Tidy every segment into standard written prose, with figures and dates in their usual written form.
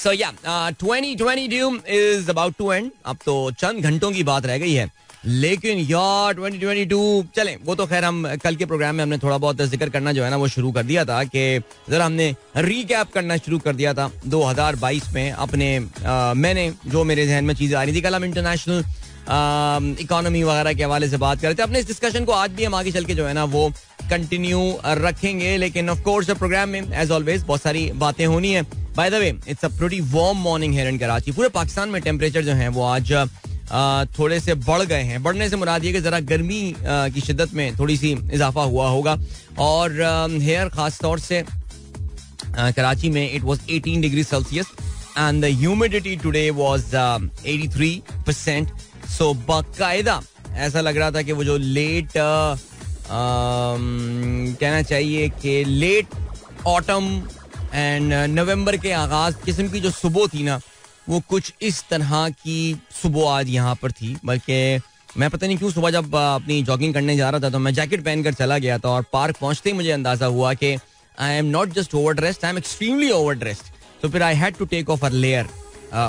So yeah, 2022 is about to end. अब तो चंद घंटों की बात रह गई है, लेकिन यार 2022 चलें, वो तो खैर हम कल के प्रोग्राम में हमने थोड़ा बहुत जिक्र करना जो है ना वो शुरू कर दिया था कि जरा हमने रीकैप करना शुरू कर दिया था 2022 में अपने मैंने जो मेरे जहन में चीज़ें आ रही थी. कल हम इंटरनेशनल इकोनॉमी वगैरह के हवाले से बात कर रहे थे. अपने इस डिस्कशन को आज भी हम आगे चल के जो है ना वो कंटिन्यू रखेंगे, लेकिन ऑफ कोर्स प्रोग्राम में एज ऑलवेज बहुत सारी बातें होनी है. By the way, it's a pretty warm morning here in Karachi. पूरे पाकिस्तान में टेम्परेचर जो है वो आज थोड़े से बढ़ गए हैं. बढ़ने से मुराद ये कि जरा गर्मी की शिद्दत में थोड़ी सी इजाफा हुआ होगा. और हेयर खास तौर से कराची में it was 18 degree Celsius and the humidity today was 83%. सो बाकायदा ऐसा लग रहा था कि वो जो लेट कहना चाहिए कि लेट ऑटम एंड नवंबर के आगाज किस्म की जो सुबह थी ना, वो कुछ इस तरह की सुबह आज यहाँ पर थी. बल्कि मैं पता नहीं क्यों सुबह जब अपनी जॉगिंग करने जा रहा था तो मैं जैकेट पहनकर चला गया था, और पार्क पहुंचते ही मुझे अंदाजा हुआ कि I am not just over dressed, I am extremely over dressed. तो फिर I had to take off a layer.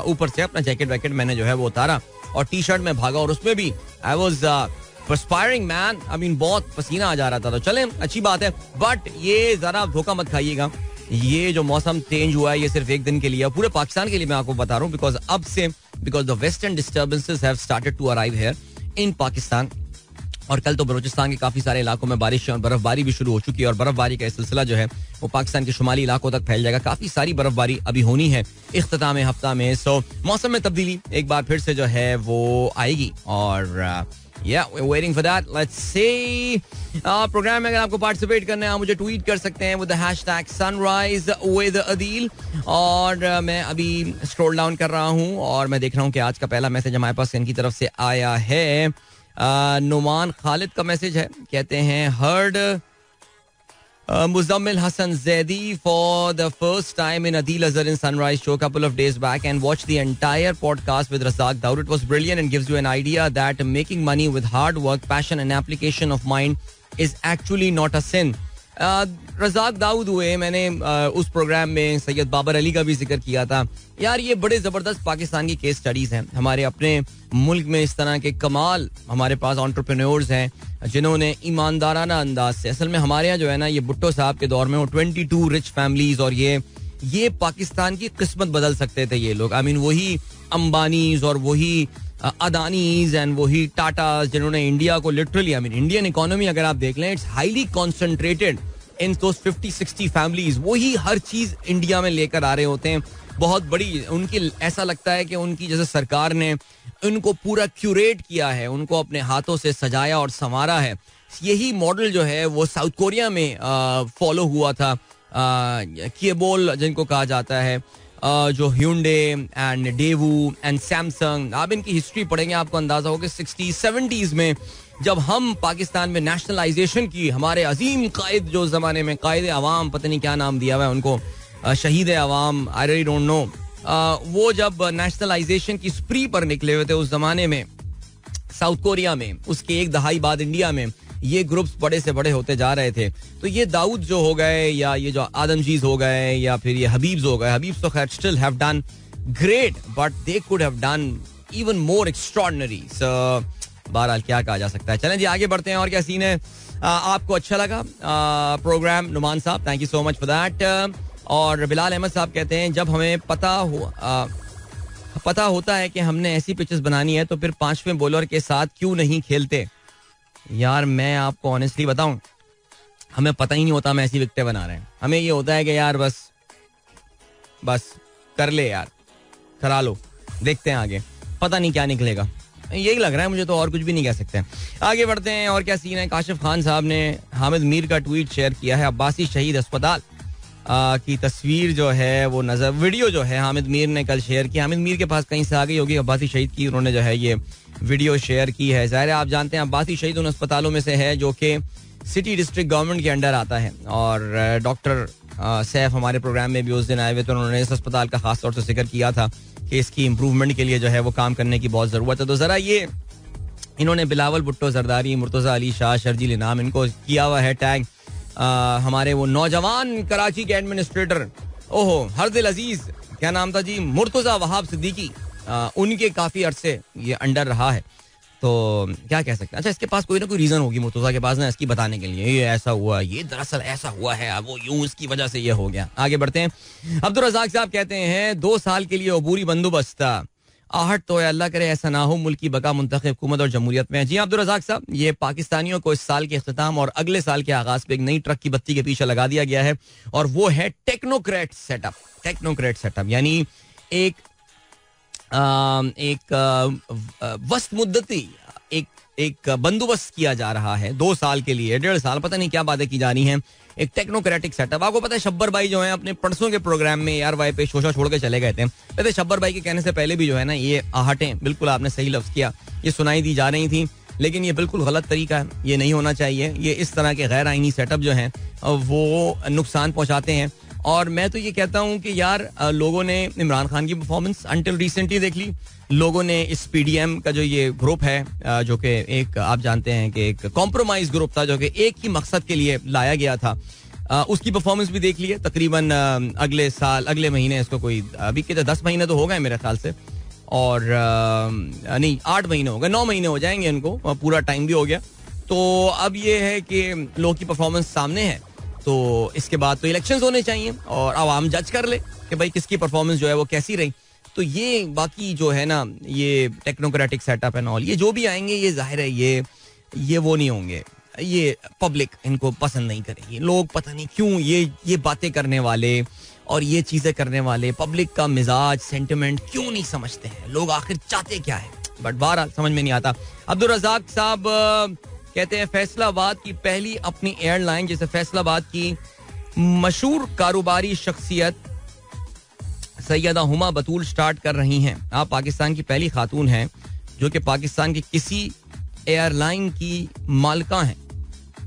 ऊपर से अपना जैकेट वैकेट मैंने जो है वो उतारा और टी शर्ट में भागा, और उसमें भी I was perspiring man. I mean बहुत पसीना आ जा रहा था. तो चलें, अच्छी बात है, बट ये जरा धोखा मत खाइएगा. ये जो मौसम चेंज हुआ है ये सिर्फ एक दिन के लिए, पूरे पाकिस्तान के लिए मैं आपको बता रहा हूँ. बिकॉज अब से because the western disturbances have started to arrive here in Pakistan. और कल तो बलूचिस्तान के काफी सारे इलाकों में बारिश और बर्फबारी भी शुरू हो चुकी है, और बर्फबारी का सिलसिला जो है वो पाकिस्तान के शुमाली इलाकों तक फैल जाएगा. काफी सारी बर्फबारी अभी होनी है इख्तिताम हफ्ता में. सो मौसम में तब्दीली एक बार फिर से जो है वो आएगी, और yeah, we're waiting for that. Let's see. Programme में अगर आपको पार्टिसिपेट करना है आप मुझे ट्वीट कर सकते हैं with the hashtag sunrise with adil. और मैं अभी स्क्रॉल डाउन कर रहा हूँ और मैं देख रहा हूँ कि आज का पहला मैसेज हमारे पास इनकी तरफ से आया है. नुमान खालिद का मैसेज है, कहते हैं heard Muzammil Hassan Zaidi for the first time in Adil Azhar in Sunrise show a couple of days back and watched the entire podcast with Razak Daud. It was brilliant and gives you an idea that making money with hard work, passion and application of mind is actually not a sin. Razzaq Dawood हुए, मैंने उस programme में सैयद बाबर अली का भी जिक्र किया था. यार ये बड़े ज़बरदस्त पाकिस्तान की केस स्टडीज़ हैं. हमारे अपने मुल्क में इस तरह के कमाल हमारे पास एंटरप्रेन्योर्स हैं जिन्होंने ईमानदाराना अंदाज से, असल में हमारे यहाँ जो है ना ये भुट्टो साहब के दौर में वो 22 रिच फैमिलीज, और ये पाकिस्तान की किस्मत बदल सकते थे ये लोग. आई मीन वही अंबानीज और वही अदानीज एंड वही टाटा जिन्होंने इंडिया को literally, I mean Indian economy अगर आप देख लें it's highly concentrated in those 50-60 families. वही हर चीज इंडिया में लेकर आ रहे होते हैं. बहुत बड़ी उनकी, ऐसा लगता है कि उनकी जैसे सरकार ने उनको पूरा क्यूरेट किया है, उनको अपने हाथों से सजाया और संवारा है. यही मॉडल जो है वो साउथ कोरिया में फॉलो हुआ था. केबोल जिनको कहा जाता है, जो Hyundai and Daewoo and Samsung, आप इनकी हिस्ट्री पढ़ेंगे आपको अंदाजा होगा 60-70s में जब हम पाकिस्तान में नेशनलाइजेशन की, हमारे अजीम कायद जो जमाने में कायद अवाम, पता नहीं क्या नाम दिया हुआ है उनको, शहीद अवाम, आई रियली डोंट नो, वो जब नेशनलाइजेशन की स्प्री पर निकले हुए थे उस जमाने में साउथ कोरिया में, उसके एक दहाई बाद इंडिया में ये ग्रुप्स बड़े से बड़े होते जा रहे थे. तो ये दाऊद जो हो गए, या ये जो आदमजीज हो गए, या फिर ये हबीब्स हो गए, हबीब्स तो खैर still have done great but they could have done even more extraordinary. बहरहाल क्या कहा जा सकता है. चलें जी आगे बढ़ते हैं. और क्या सीन है, आपको अच्छा लगा प्रोग्राम? नुमान साहब thank you so much for that. और बिलाल अहमद साहब कहते हैं जब हमें पता होता है कि हमने ऐसी पिचेस बनानी है तो फिर 5वें बॉलर के साथ क्यों नहीं खेलते? यार मैं आपको ऑनेस्टली बताऊं, हमें पता ही नहीं होता हम ऐसी विकेटें बना रहे हैं. हमें ये होता है कि यार बस कर ले यार, करा लो, देखते हैं आगे, पता नहीं क्या निकलेगा. यही लग रहा है मुझे, तो और कुछ भी नहीं कह सकते. आगे बढ़ते हैं. और क्या सीन है, काशिफ खान साहब ने हामिद मीर का ट्वीट शेयर किया है. अब्बासी शहीद अस्पताल की तस्वीर जो है वो नजर, वीडियो जो है हामिद मीर ने कल शेयर की. हामिद मीर के पास कहीं से आ गई होगी अब्बासी शहीद की, उन्होंने जो है ये वीडियो शेयर की है. ज़ाहिर है आप जानते हैं अब्बासी शहीद उन अस्पतालों में से है जो कि सिटी डिस्ट्रिक्ट गवर्नमेंट के अंडर आता है. और डॉक्टर सैफ हमारे प्रोग्राम में भी उस दिन आए हुए, तो उन्होंने इस अस्पताल का खास तौर से जिक्र किया था कि इसकी इम्प्रूवमेंट के लिए जो है वो काम करने की बहुत ज़रूरत है. तो ज़रा ये इन्होंने बिलावल भुट्टो जरदारी, मुर्तज़ा अली शाह, शर्जील इनाम, इनको किया हुआ है टैग. हमारे वो नौजवान कराची के एडमिनिस्ट्रेटर ओहो हरदिल अजीज क्या नाम था जी, मुर्तजा वहाब सिद्दीकी, उनके काफी अरसे ये अंडर रहा है. तो क्या कह सकते हैं. अच्छा, इसके पास कोई ना कोई रीजन होगी मुर्तजा के पास ना इसकी बताने के लिए, ये ऐसा हुआ, ये दरअसल ऐसा हुआ है, वो यूं इसकी वजह से ये हो गया. आगे बढ़ते हैं. अब्दुल रज़ाक साहब कहते हैं 2 साल के लिए अबूरी बंदोबस्त, आहट तो है, अल्लाह करे ऐसा ना हो, मुल्क की बका मुंतखब हुकूमत और जमहूरियत में. जी अब्दुल रज़ाक साहब, ये पाकिस्तानियों को इस साल के इख्तिताम और अगले साल के आगाज पे एक नई ट्रक की बत्ती के पीछे लगा दिया गया है, और वो है टेक्नोक्रेट सेटअप. टेक्नोक्रेट सेटअप यानी एक वस्त मुद्दती एक बंदोबस्त किया जा रहा है 2 साल के लिए, 1.5 साल, पता नहीं क्या बातें की जा रही हैं. एक टेक्नोक्रेटिक सेटअप. आपको पता है शब्बर भाई जो है अपने परसों के प्रोग्राम में यार वाई पे शोशा छोड़ के चले गए थे. पता है शब्बर भाई के कहने से पहले भी जो है ना ये आहटें, बिल्कुल आपने सही लफ्ज किया, ये सुनाई दी जा रही थी, लेकिन ये बिल्कुल गलत तरीका है, ये नहीं होना चाहिए. ये इस तरह के गैर आईनी सेटअप जो हैं वो नुकसान पहुंचाते हैं. और मैं तो ये कहता हूं कि यार लोगों ने इमरान खान की परफॉर्मेंस अंटिल रिसेंटली देख ली, लोगों ने इस पीडीएम का जो ये ग्रुप है जो कि एक आप जानते हैं कि एक कॉम्प्रोमाइज ग्रुप था जो कि एक ही मकसद के लिए लाया गया था, उसकी परफॉर्मेंस भी देख ली है. तकरीबन अगले साल, अगले महीने इसको कोई अभी के 10 महीने तो हो गए मेरे ख्याल से, और नहीं 8 महीने हो गए, 9 महीने हो जाएंगे इनको, पूरा टाइम भी हो गया. तो अब ये है कि लोगों की परफॉर्मेंस सामने है, तो इसके बाद तो इलेक्शंस होने चाहिए और आवाम जज कर ले कि भाई किसकी परफॉर्मेंस जो है वो कैसी रही. तो ये बाकी जो है ना ये टेक्नोक्रेटिक सेटअप एंड ऑल, ये जो भी आएंगे ये जाहिर है ये वो नहीं होंगे, ये पब्लिक इनको पसंद नहीं करेगी. लोग पता नहीं क्यों ये बातें करने वाले और ये चीजें करने वाले पब्लिक का मिजाज सेंटिमेंट क्यों नहीं समझते हैं, लोग आखिर चाहते क्या है, बट बहरहाल समझ में नहीं आता. अब्दुल रज़ाक साहब कहते हैं फैसलाबाद की पहली अपनी एयरलाइन, जैसे फैसलाबाद की मशहूर कारोबारी शख्सियत सैयदा हुमा बतूल स्टार्ट कर रही हैं. आप पाकिस्तान की पहली खातून हैं जो कि पाकिस्तान की किसी एयरलाइन की मालिका हैं.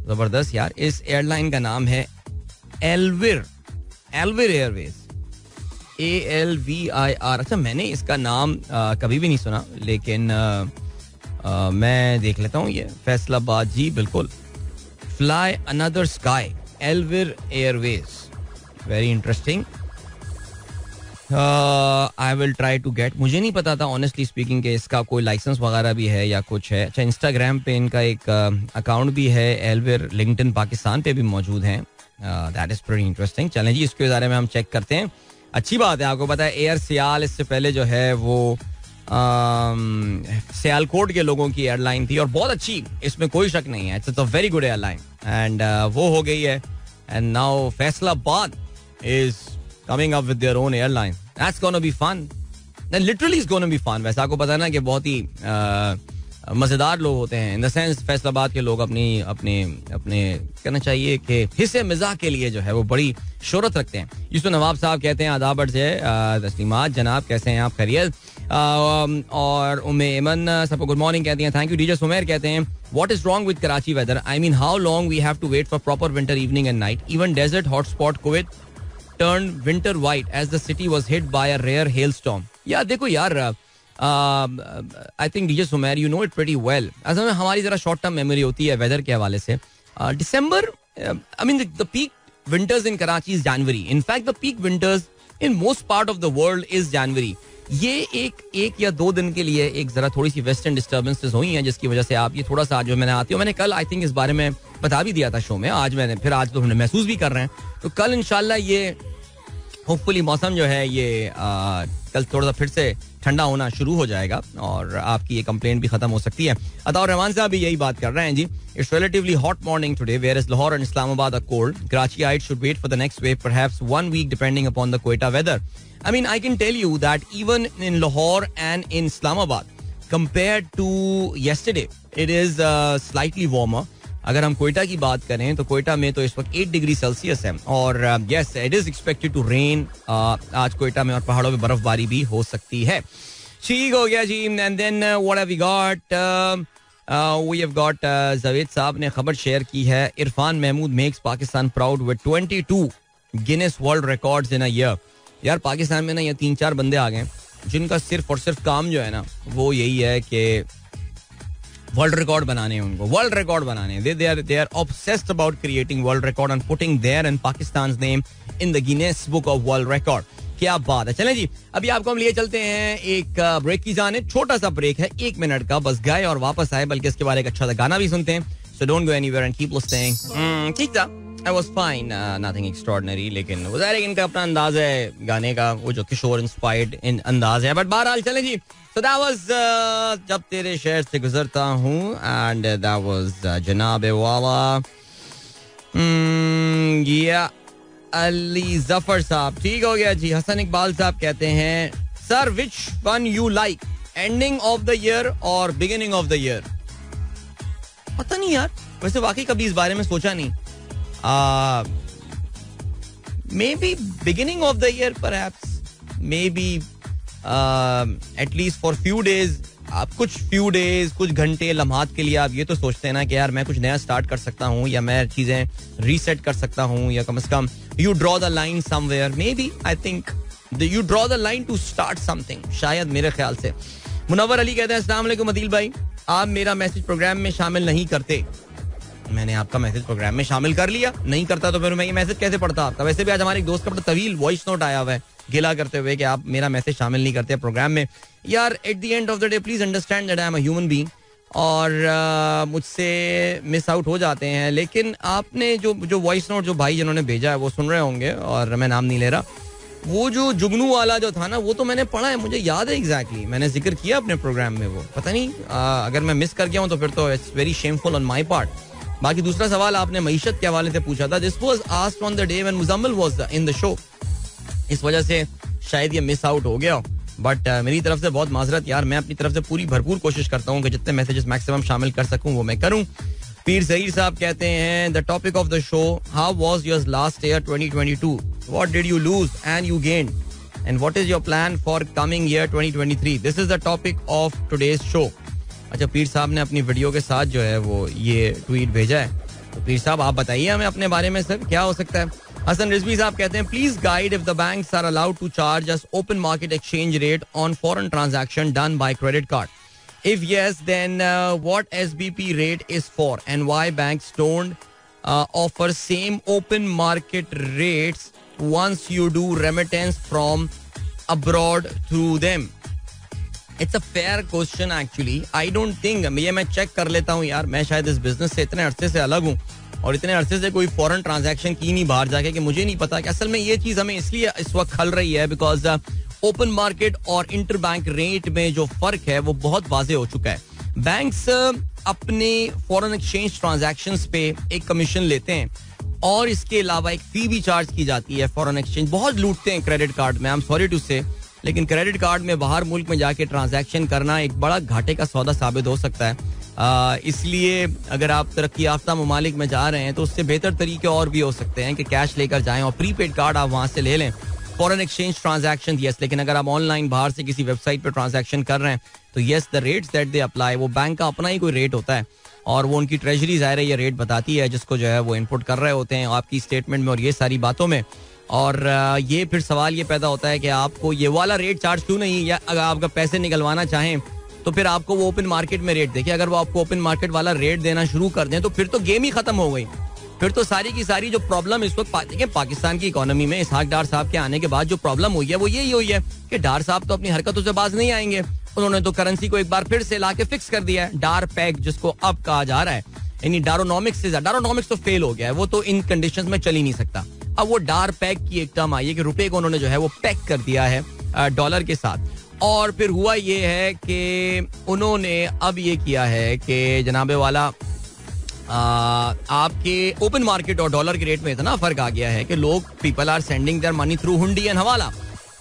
जबरदस्त यार. इस एयरलाइन का नाम है एल्विर एयरवेज, ALVIR. अच्छा, मैंने इसका नाम कभी भी नहीं सुना, लेकिन मैं देख लेता हूँ. ये फैसलाबाद जी, बिल्कुल. Fly another sky, Elvir airways, very interesting. I will try to get. मुझे नहीं पता था ऑनेस्टली स्पीकिंग कि इसका कोई लाइसेंस वगैरह भी है या कुछ है. अच्छा, इंस्टाग्राम पे इनका एक अकाउंट भी है एल्विर, लिंक्डइन पाकिस्तान पे भी मौजूद हैं. That is pretty interesting. चलें जी, इसके बारे में हम चेक करते हैं. अच्छी बात है. आपको पता है एयर सियाल इससे पहले जो है वो सियालकोट के लोगों की एयरलाइन थी और बहुत अच्छी, इसमें कोई शक नहीं है. It's a very good airline and वो हो गई है. And now Faisalabad is coming up with their own airline. That's gonna be fun. Then literally it's gonna be fun. वैसे आपको पता है ना कि बहुत ही मजेदार लोग होते हैं. इन द सेंस फैसलाबाद के लोग अपने कहना चाहिए कि हिस्से मिजाह के लिए जो है वो बड़ी शोहरत रखते हैं. यूसुफ नवाब साहब कहते हैं आदाबर से तस्लीमात जनाब, कैसे हैं आप, खैरियत. और उम्मे एमन सबको गुड मॉर्निंग कहती हैं. Thank you. डीजे सुमेर कहते हैं what is wrong with Karachi weather, I mean how long we have to wait for proper winter evening and night, even desert hotspot Kuwait turned winter white as the city was hit by a rare hailstorm. Yeah, देखो यार, I think DJ Sumer, you know it pretty well. असल में हमारी जरा short term memory होती है weather के हवाले से. दिसंबर, I mean the peak winters in Karachi is January. In fact, the peak winters in most part of the world is January. ये एक या 2 दिन के लिए एक जरा थोड़ी सी वेस्टर्न डिस्टर्बेंसेस हुई हैं जिसकी वजह से आप ये थोड़ा सा जो मैंने आती हूँ, मैंने कल आई थिंक इस बारे में बता भी दिया था शो में. आज तो हमने महसूस भी कर रहे हैं. तो कल इंशाल्लाह ये होपफुली मौसम जो है ये कल थोड़ा सा फिर से ठंडा होना शुरू हो जाएगा और आपकी ये कंप्लेंट भी खत्म हो सकती है. अताउर रहमान साहब भी यही बात कर रहे हैं जी. It's relatively hot morning today, whereas Lahore and Islamabad are cold. Karachi should wait for the next wave, perhaps 1 week depending upon the Quetta weather. I mean, I can tell you that even in Lahore and in Islamabad, compared to yesterday, it is slightly warmer. अगर हम कोयटा की बात करें तो कोयटा में तो इस वक्त 8 डिग्री सेल्सियस है और yes, it is expected to rain आज कोयटा में और पहाड़ों में बर्फबारी भी हो सकती है. ठीक हो गया जी. And then what have we got? We have got Javed साहब ने खबर शेयर की है. Irfan Mahmood makes Pakistan proud with 22 Guinness World Records in a year. यार पाकिस्तान में ना ये 3-4 बंदे आ गए जिनका सिर्फ और सिर्फ काम जो है ना वो यही है कि वर्ल्ड रिकॉर्ड बनाने हैं. उनको वर्ल्ड रिकॉर्ड बनाने. they are obsessed about creating world record and putting their and Pakistan's name in the Guinness Book of World Record. क्या बात है. चलें जी, अभी आपको हम लिए चलते हैं एक ब्रेक की जानिब. छोटा सा ब्रेक है, 1 मिनट का, बस गए और वापस आए, बल्कि इसके बारे में एक अच्छा सा गाना भी सुनते हैं. So don't go anywhere and keep listening. ठीक था, I was fine, nothing extraordinary, लेकिन वो ज़ाहिर है इनका अपना अंदाज है गाने का, वो जो किशोर इंस्पायर्ड इन अंदाज है. बट बहरहाल चलें जी. So that was जब तेरे शहर से गुजरता हूँ, and that was जनाबे वाला या अली जफर साहब. ठीक हो गया जी. हसन इकबाल साहब कहते हैं, sir which one you like, ending of the year और बिगिनिंग ऑफ द ईयर? पता नहीं यार, वैसे वाकई कभी इस बारे में सोचा नहीं. Maybe beginning of the year perhaps, maybe at least for few days. आप few days, कुछ घंटे, लम्हात के लिए आप ये तो सोचते हैं ना कि यार मैं कुछ नया स्टार्ट कर सकता हूँ, या मैं चीजें रीसेट कर सकता हूँ, या कम से कम you draw the line somewhere. Maybe I think you draw the line to start something. शायद मेरे ख्याल से. मुनव्वर अली कहते हैं, अस्सलाम वालेकुम अदील भाई, आप मेरा मैसेज प्रोग्राम में शामिल नहीं करते. मैंने आपका मैसेज प्रोग्राम में शामिल कर लिया, नहीं करता तो फिर मैं ये मैसेज कैसे पढ़ता आपका? वैसे भी आज हमारे एक दोस्त का बड़ा तवील वॉइस नोट आया हुआ है गिला करते हुए कि आप मेरा मैसेज शामिल नहीं करते प्रोग्राम में. यार at the end of the day please understand that I am a human being, और मुझसे मिस आउट हो जाते हैं. लेकिन आपने जो वॉइस नोट जो भाई जिन्होंने भेजा है वो सुन रहे होंगे, और मैं नाम नहीं ले रहा, वो जो जुगनू वाला जो था ना, वो तो मैंने पढ़ा है, मुझे याद है एग्जैक्टली, मैंने जिक्र किया अपने प्रोग्राम में. वो पता नहीं अगर मैं मिस कर गया हूँ तो फिर तो it's very shameful on my part. बाकी दूसरा सवाल आपने मईशत के हवाले से पूछा था. This was asked on the day when Muzammil was in the show. इस वजह से शायद ये मिस आउट हो गया. बट मेरी तरफ से बहुत माजरत यार. मैं अपनी तरफ से पूरी भरपूर कोशिश करता हूँ कि जितने मैसेजेस मैक्सिमम शामिल कर सकूँ वो मैं करूँ. पीर ज़हीर साहब कहते हैं, the topic of the show, how was your last year 2022, what did you lose and you gain, and what is your plan for coming year 2023. This is the topic of today's show. अच्छा, पीर साहब ने अपनी video के साथ जो है वो ये ट्वीट भेजा है. तो पीर साहब आप बताइए हमें अपने बारे में सर, क्या हो सकता है. हसन रिजवी साहब कहते हैं, please guide if the banks are allowed to charge us open market exchange rate on foreign transaction done by credit card. If yes then what SBP rate is for and why banks don't offer same open market rates once you do remittance from abroad through them. It's a fair question actually. I don't think, ये मैं check कर लेता हूँ यार, मैं शायद इस business से इतने अरसे से अलग हूँ और इतने अरसे से कोई फॉरेन ट्रांजैक्शन की नहीं बाहर जाके कि मुझे नहीं पता कि असल में ये चीज हमें इसलिए इस वक्त खल रही है बिकॉज ओपन मार्केट और इंटर बैंक रेट में जो फर्क है वो बहुत वाजे हो चुका है. बैंक्स अपने फॉरेन एक्सचेंज ट्रांजैक्शंस पे एक कमीशन लेते हैं और इसके अलावा एक फी भी चार्ज की जाती है. फॉरेन एक्सचेंज बहुत लूटते हैं क्रेडिट कार्ड में, आई एम सॉरी टू से, लेकिन क्रेडिट कार्ड में बाहर मुल्क में जाके ट्रांजैक्शन करना एक बड़ा घाटे का सौदा साबित हो सकता है. इसलिए अगर आप तरक्की याफ्ता ममालिक में जा रहे हैं तो उससे बेहतर तरीके और भी हो सकते हैं कि कैश लेकर जाएं और प्रीपेड कार्ड आप वहां से ले लें. फॉरेन एक्सचेंज ट्रांजैक्शन यस, लेकिन अगर आप ऑनलाइन बाहर से किसी वेबसाइट पर ट्रांजैक्शन कर रहे हैं तो yes, the rates that they apply, वो बैंक का अपना ही कोई रेट होता है और वो उनकी ट्रेजरी ज़ाहिर है ये रेट बताती है जिसको जो है वो इनपुट कर रहे होते हैं आपकी स्टेटमेंट में और ये सारी बातों में. और ये फिर सवाल ये पैदा होता है कि आपको ये वाला रेट चार्ज क्यों नहीं, या अगर आपका पैसे निकलवाना चाहें तो फिर आपको वो ओपन मार्केट में रेट देखिए. अगर वो आपको ओपन मार्केट वाला रेट देना शुरू कर दें तो फिर तो गेम ही खत्म हो गई. फिर तो सारी की सारी जो प्रॉब्लम इस वक्त देखिए पाकिस्तान की इकोनॉमी में इसहाक डार साहब के आने के बाद जो प्रॉब्लम हुई है वो यही हुई है कि डार साहब तो अपनी हरकतों से बाज नहीं आएंगे. उन्होंने तो करेंसी को एक बार फिर से लाके फिक्स कर दिया है. डार पैक जिसको अब कहा जा रहा है, यानी डारोनॉमिक्स से, डारोनॉमिक्स तो फेल हो गया है, वो तो इन कंडीशंस में चल ही नहीं सकता. अब वो डार पैक की एक टर्म आई है कि रुपए को उन्होंने जो है वो पैक कर दिया है डॉलर के साथ. और फिर हुआ ये है कि उन्होंने अब ये किया है कि जनाबे वाला आपके ओपन मार्केट और डॉलर के रेट में इतना फर्क आ गया है कि लोग people are sending their money through hundi and hawala,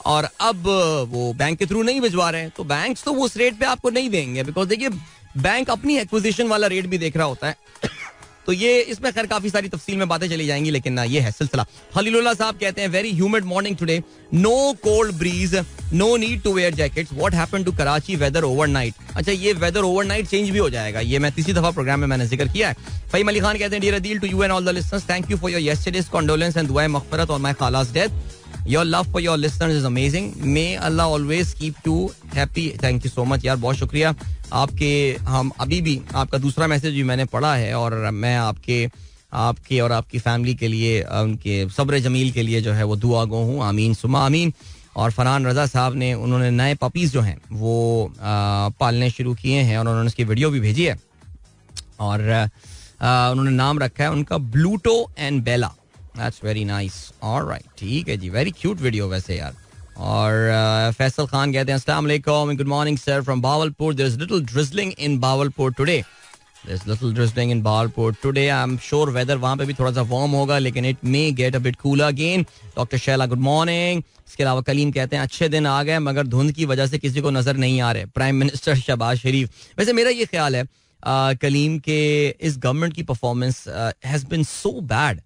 और अब वो बैंक के थ्रू नहीं भिजवा रहे हैं. तो बैंक्स तो वो उस रेट पे आपको नहीं देंगे बिकॉज देखिए बैंक अपनी एक्विजिशन वाला रेट भी देख रहा होता है. तो ये इसमें खैर काफी सारी तफसील में बातें चली जाएंगी, लेकिन ना ये है सिलसिला. खलीलुल्लाह साहब कहते हैं, very humid morning today, no cold breeze, no need to wear jackets, what happened to Karachi weather overnight. अच्छा, ये वेदर ओवरनाइट चेंज भी हो जाएगा, ये मैं तीसरी दफा प्रोग्राम में मैंने जिक्र किया है. फहीम अली खान कहते हैं, dear Adeel, to you and all the listeners, thank you for your yesterday's condolence and दुआ मगफिरत ऑन माय खाला's death. Your love for your listeners is amazing. May Allah always keep you happy. Thank you so much यार, बहुत शुक्रिया आपके. हम अभी भी आपका दूसरा मैसेज भी मैंने पढ़ा है और मैं आपके और आपकी फैमिली के लिए, उनके सब्र जमील के लिए जो है वो दुआ गो हूँ. आमीन सुमा आमीन. और फरहान रजा साहब ने उन्होंने नए पपीज जो हैं वो पालने शुरू किए हैं और उन्होंने उसकी वीडियो भी भेजी है और उन्होंने नाम रखा है उनका Bluto and Bella. That's very nice. Alright, ठीक है जी, वेरी क्यूट वीडियो वैसे यार. और फैसल खान कहते हैं अस्सलाम वालेकुम, good morning sir from Bahawalpur. There is little drizzling in Bahawalpur today. There's little drizzling in Balpur today. I'm sure weather वहाँ पे भी थोड़ा सा warm होगा लेकिन it may get a bit cooler again. Dr. Sheila, good morning. इसके अलावा कलीम कहते हैं अच्छे दिन आ गए मगर धुंध की वजह से किसी को नजर नहीं आ रहे. प्राइम मिनिस्टर शहबाज शरीफ. वैसे मेरा ये ख्याल है कलीम के इस गवर्नमेंट की performance has been so bad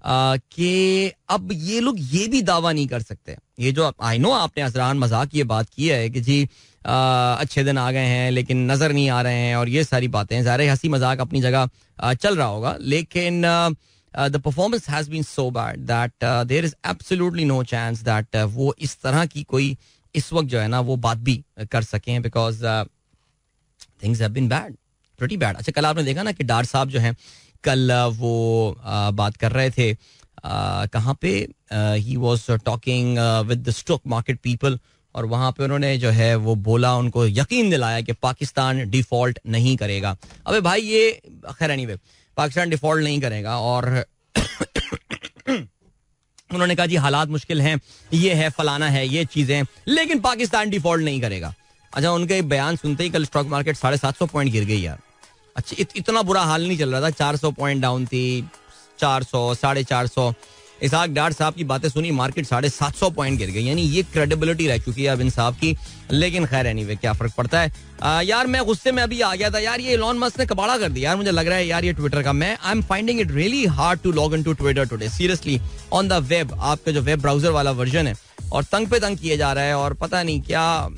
कि अब ये लोग ये भी दावा नहीं कर सकते. ये जो आई नो आपने अजरान मजाक ये बात की है कि जी अच्छे दिन आ गए हैं लेकिन नजर नहीं आ रहे हैं और ये सारी बातें ज़ाहिर हंसी मजाक अपनी जगह चल रहा होगा लेकिन the performance has been so bad that there is absolutely no chance that वो इस तरह की कोई इस वक्त जो है ना वो बात भी कर सकें because things have been bad, pretty bad. अच्छा, कल आपने देखा ना कि डार साहब जो हैं कल वो बात कर रहे थे कहाँ पे, he was talking with the stock market people और वहाँ पे उन्होंने जो है वो बोला, उनको यकीन दिलाया कि पाकिस्तान डिफॉल्ट नहीं करेगा. अबे भाई ये खैर एनीवे पाकिस्तान डिफॉल्ट नहीं करेगा और उन्होंने कहा जी हालात मुश्किल हैं, ये है फलाना है ये चीजें, लेकिन पाकिस्तान डिफॉल्ट नहीं करेगा. अच्छा, उनके बयान सुनते ही कल स्टॉक मार्केट 750 पॉइंट गिर गई यार. अच्छा, इतना बुरा हाल नहीं चल रहा था, 400 पॉइंट डाउन थी, 400 450. इसहाक डार साहब की बातें सुनी, मार्केट 750 पॉइंट गिर गई. यानी ये क्रेडिबिलिटी रह चुकी है अब इन साहब की. लेकिन खैर एनीवे क्या फर्क पड़ता है. यार मैं गुस्से में अभी आ गया था यार, ये एलॉन मस्क ने कबाड़ा कर दिया यार. मुझे लग रहा है यार ये ट्विटर का, मैं I am finding it really hard to log into Twitter today seriously on the web. आपका जो वेब ब्राउजर वाला वर्जन है और तंग पे तंग किए जा रहा है और पता नहीं क्या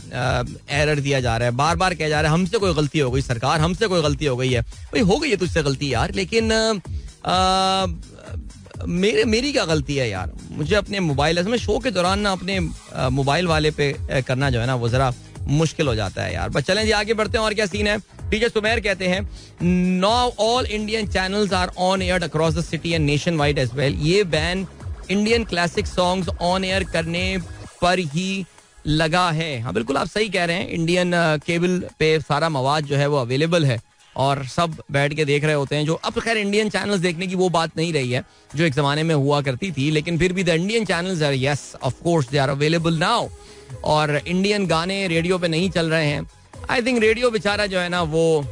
एरर दिया जा रहा है. बार बार कहा जा रहा है हमसे कोई गलती हो गई सरकार, हमसे कोई गलती हो गई है. भाई हो गई है तुझसे गलती यार, लेकिन मेरी क्या गलती है यार. मुझे अपने मोबाइल में शो के दौरान ना अपने मोबाइल वाले पे करना जो है ना वो जरा मुश्किल हो जाता है यार. बस चलें जी आगे बढ़ते हैं. और क्या सीन है. टीचर सुमेर कहते हैं now all Indian channels are on air across the city and nation wide as well. ये ban Indian classic songs on air करने पर ही लगा है. हाँ बिल्कुल आप सही कह रहे हैं. इंडियन केबल पे सारा मवाद जो है वो अवेलेबल है और सब बैठ के देख रहे होते हैं. जो अब खैर इंडियन चैनल्स देखने की वो बात नहीं रही है जो एक जमाने में हुआ करती थी, लेकिन फिर भी the Indian channels are yes of course they are available now. और इंडियन गाने रेडियो पे नहीं चल रहे हैं. आई थिंक रेडियो बेचारा जो है ना वो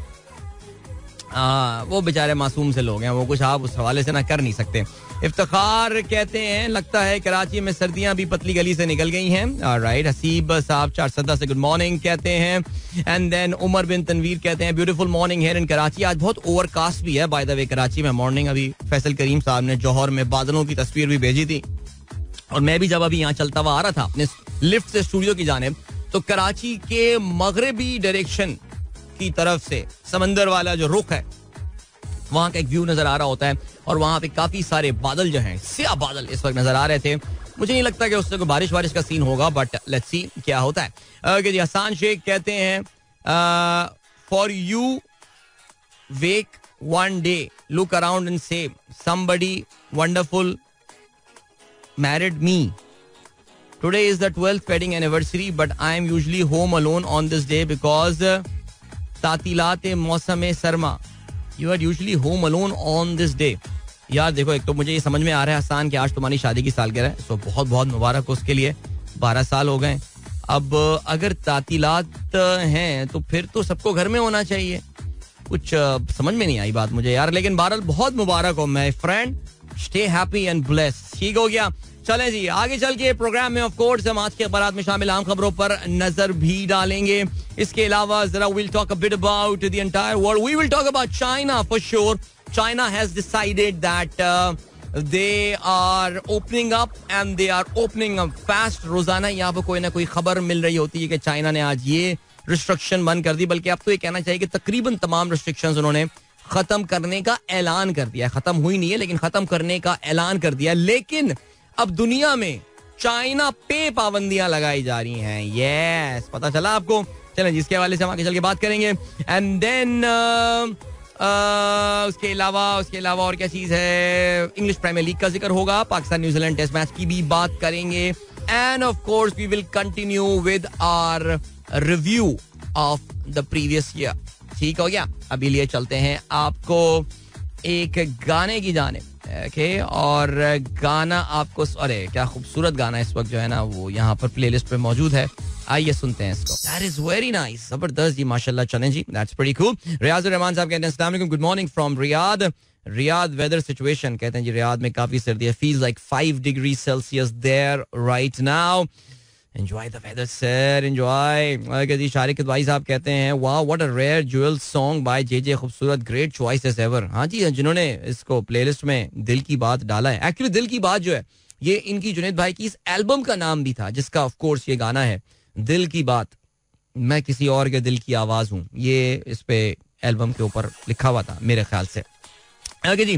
बेचारे मासूम से लोग हैं, वो कुछ आप उस हवाले से ना कर नहीं सकते. इफ्तिखार कहते हैं लगता है कराची में सर्दियां भी पतली गली से निकल गई हैं. ऑलराइट. हसीब साहब 4 से गुड मॉर्निंग कहते हैं. एंड देन उमर बिन तनवीर कहते हैं beautiful morning here in Karachi. आज बहुत ओवरकास्ट भी है बाय द वे कराची में मॉर्निंग. अभी फैसल करीम साहब ने जौहर में बादलों की तस्वीर भी भेजी थी और मैं भी जब अभी यहाँ चलता हुआ आ रहा था अपने लिफ्ट से स्टूडियो की जानिब तो कराची के मगरबी डायरेक्शन की तरफ से समंदर वाला जो रुख है वहां का एक व्यू नजर आ रहा होता है और वहां पे काफी सारे बादल जो हैं स्याह बादल इस वक्त नजर आ रहे थे. मुझे नहीं लगता कि उससे कोई बारिश वारिश का सीन होगा बट लेट्स सी क्या होता है. ओके जी. हसान शेख कहते हैं for you wake one day look around and say somebody wonderful married me. Today is the 12th wedding anniversary but I am usually home alone on this day because तातीलात मौसम Sarma. You are usually home alone on this day. यार देखो, एक तो मुझे ये समझ में आ रहा है हसान कि आज तुम्हारी शादी की सालगिरह है, सो बहुत बहुत मुबारक हो उसके लिए. 12 साल हो गए. अब अगर तातीलात हैं तो फिर तो सबको घर में होना चाहिए. कुछ समझ में नहीं आई बात मुझे यार, लेकिन बहरहाल बहुत मुबारक हो my friend. Stay happy and bless. ठीक हो गया. चलें जी आगे चल के प्रोग्राम में ऑफ कोर्स हम आज के अखबारात में शामिल आम खबरों पर नजर भी डालेंगे. इसके अलावा जरा will talk a bit about the entire world. We will talk about China for sure. China has decided that they are opening up and they are opening up fast. रोजाना यहाँ पर कोई ना कोई खबर मिल रही होती है कि चाइना ने आज ये रिस्ट्रिक्शन बंद कर दी, बल्कि अब तो ये कहना चाहिए कि तकरीबन तमाम रिस्ट्रिक्शंस उन्होंने खत्म करने का ऐलान कर दिया. खत्म हुई नहीं है लेकिन खत्म करने का ऐलान कर दिया. लेकिन अब दुनिया में चाइना पे पाबंदियां लगाई जा रही हैं. यस, पता चला आपको. चलें जिसके हवाले से हम आगे चल के बात करेंगे. एंड देन उसके अलावा और क्या चीज है. इंग्लिश प्रीमियर लीग का जिक्र होगा. पाकिस्तान न्यूजीलैंड टेस्ट मैच की भी बात करेंगे. And of course we will continue with our review of the previous year. ठीक हो गया. अभी लिए चलते हैं आपको एक गाने की जाने. ओके, और गाना आपको, अरे क्या खूबसूरत गाना इस वक्त जो है ना वो यहाँ पर प्लेलिस्ट पे मौजूद है. आइए सुनते हैं इसको. दैट इज वेरी नाइस, जबरदस्त जी, माशाल्लाह. चलें जी, that's pretty cool. Riaz Rehman साहब कहते हैं अस्सलाम वालेकुम, good morning from Riyadh. Riyadh weather situation, कहते हैं जी रियाद में काफी सर्दी है. Feels like 5 degree Celsius there right now. Enjoy the weather, sir. Enjoy. जी शारिक भाई साहब कहते हैं wow, what a rare jewel song by JJ. खूबसूरत, great choice as ever. हाँ जी, जिन्होंने इसको प्लेलिस्ट में दिल की बात डाला है. एक्चुअली दिल की बात जो है ये इनकी जुनैद भाई की इस एल्बम का नाम भी था, जिसका ऑफ कोर्स ये गाना है दिल की बात. मैं किसी और के दिल की आवाज हूँ, ये इस पे एल्बम के ऊपर लिखा हुआ था मेरे ख्याल से. ओके जी.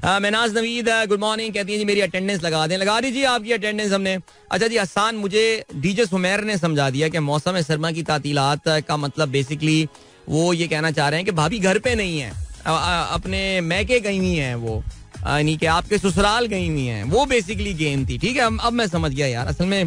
महनाज नवीद गुड मॉर्निंग, कहती है जी मेरी अटेंडेंस लगा दें. लगा दीजिए आपकी अटेंडेंस हमने. अच्छा जी, आसान, मुझे डीजे सुमेर ने समझा दिया कि मौसम सरमा की तातीलात का मतलब बेसिकली वो ये कहना चाह रहे हैं कि भाभी घर पे नहीं है, अपने मैके गई हुई हैं वो, यानी कि आपके ससुराल गई हुई हैं. वो बेसिकली गेम थी. ठीक है, अब मैं समझ गया यार. असल में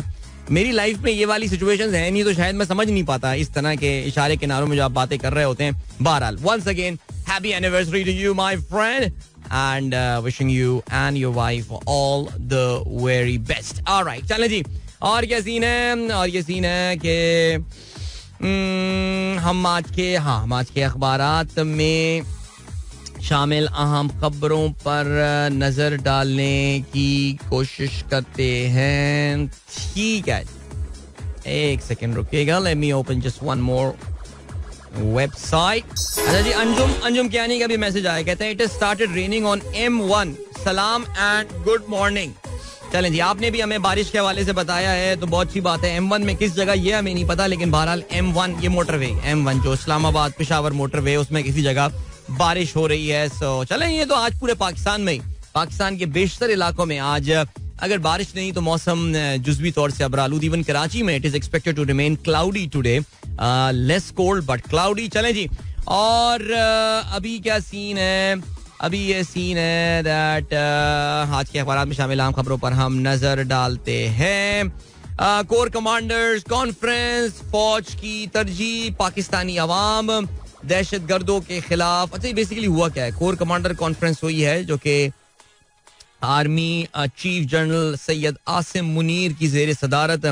मेरी लाइफ में ये वाली सिचुएशंस है नहीं, तो शायद मैं समझ नहीं पाता इस तरह के इशारे किनारों में जो आप बातें कर रहे होते हैं. बहरहाल, once again happy anniversary to you my friend, and wishing you and your wife all the very best. All right, चलें जी. और क्या सीन है? और ये सीन है कि हम आज के अखबारात में शामिल अहम खबरों पर नजर डालने की कोशिश करते हैं. ठीक है, एक सेकेंड रुकिएगा. Let me open just one more website. अच्छा जी, अंजुम कियानी का भी मैसेज आया, कहते हैं it started raining on M1. सलाम एंड गुड मॉर्निंग. चलें जी, आपने भी हमें बारिश के हवाले से बताया है तो बहुत अच्छी बात है. M1 में किस जगह ये हमें नहीं पता, लेकिन बहरहाल M1 ये मोटरवे, M1 जो इस्लामाबाद पेशावर मोटरवे, उसमें किसी जगह बारिश हो रही है. सो चलें, ये तो आज पूरे पाकिस्तान में, पाकिस्तान के बेशतर इलाकों में आज अगर बारिश नहीं तो मौसम जुज़वी तौर से अबरालूद. इवन कराची में it is expected to remain cloudy today, less cold but cloudy. चलें जी, और अभी क्या सीन है? अभी ये सीन है दैट आज के अखबार में शामिल आम खबरों पर हम नजर डालते हैं. कोर कमांडर्स कॉन्फ्रेंस, फौज की तरजीह, पाकिस्तानी अवाम दहशत गर्दों के खिलाफ. अच्छा, बेसिकली हुआ क्या है? कोर कमांडर कॉन्फ्रेंस हुई है जो कि army chief general Syed Asim Munir की जेर सदारत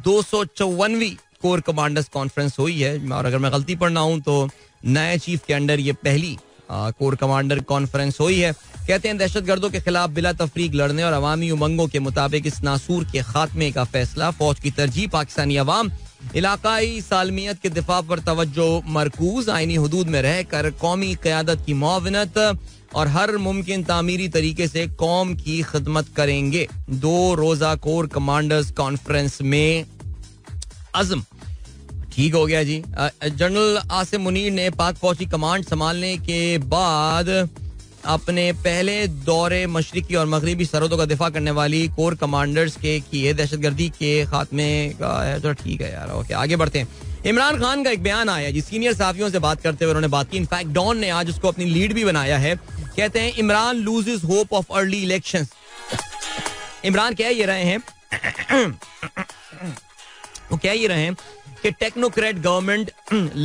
254वीं कोर कमांडर्स कॉन्फ्रेंस हुई है. और अगर मैं गलती पढ़ रहा हूं तो नए चीफ के अंडर ये पहली कोर कमांडर कॉन्फ्रेंस हुई है. कहते हैं दहशत गर्दों के खिलाफ बिला तफरीक लड़ने और अवामी उमंगों के मुताबिक इस नासूर के खात्मे का फैसला. फौज की तरजीह, पाकिस्तानी अवाम इलाकाई सालमियत के दिफा पर तवज्जो मरकूज, आईनी हदूद में रहकर कौमी क़यादत की मुआवनत और हर मुमकिन तामीरी तरीके से कौम की खिदमत करेंगे. 2 रोजा कोर कमांडर्स कॉन्फ्रेंस में अज़म. ठीक हो गया जी. जनरल आसिम मुनीर ने पाक फौज की कमांड संभालने के बाद अपने पहले दौरे मशरिकी और मगरबी सरहदों का दिफा करने वाली कोर कमांडर्स के किए दहशतगर्दी के खात्मे का है. तो ठीक है यार, ओके आगे बढ़ते हैं. इमरान खान का एक बयान आया जी, सीनियर साफियों से बात करते हुए उन्होंने बात की. इनफैक्ट डॉन ने आज उसको अपनी लीड भी बनाया है. कहते हैं Imran loses hope of early elections. Imran कह ये रहे हैं वो कह ये रहे हैं कि टेक्नोक्रेट गवर्नमेंट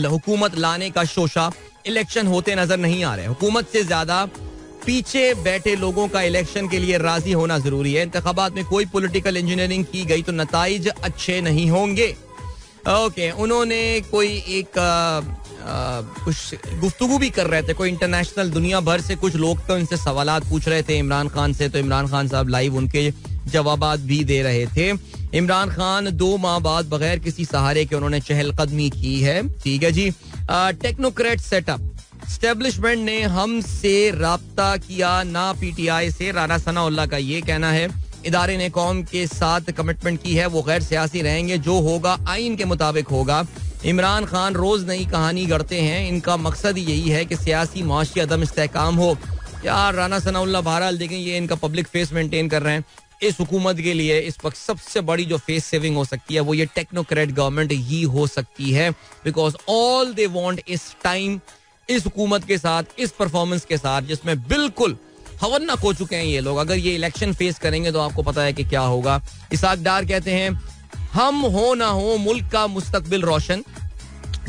हुकूमत लाने का शोशा, इलेक्शन होते नजर नहीं आ रहे. हुकूमत से ज्यादा पीछे बैठे लोगों का इलेक्शन के लिए राजी होना जरूरी है. इंतखाबात में कोई पॉलिटिकल इंजीनियरिंग की गई तो नताइज अच्छे नहीं होंगे. ओके, उन्होंने कोई एक कुछ गुफ्तगू भी कर रहे थे. कोई इंटरनेशनल दुनिया भर से कुछ लोग तो इनसे सवालात पूछ रहे थे इमरान खान से, तो इमरान खान साहब लाइव उनके जवाबात भी दे रहे थे. इमरान खान 2 माह बाद बगैर किसी सहारे के उन्होंने चहलकदमी की है. ठीक है जी. टेक्नोक्रेट सेटअप, एस्टेब्लिशमेंट ने हमसे राब्ता किया ना PTI से. राना सनाउल्लाह का ये कहना है. इदारे ने कौम के साथ कमिटमेंट की है, वो गैर सियासी रहेंगे, जो होगा आइन के मुताबिक होगा. इमरान खान रोज नई कहानी गढ़ते हैं, इनका मकसद यही है कि सियासी माशी अदम इस्तेहकाम हो. यार राना सनाउल्लाह बहरहाल देखें, ये इनका पब्लिक फेस मेंटेन कर रहे हैं. इस हुकूमत के लिए इस वक्त सबसे बड़ी जो फेस सेविंग हो सकती है वो ये टेक्नोक्रेट गवर्नमेंट ही हो सकती है. बिकॉज ऑल दे वांट इस टाइम, इस हुकूमत के साथ, इस परफॉर्मेंस के साथ जिसमें बिल्कुल खवन्नक हो चुके हैं ये लोग. अगर ये इलेक्शन फेस करेंगे तो आपको पता है कि क्या होगा. इसाक डार कहते हैं हम हो ना हो मुल्क का मुस्तकबिल रोशन,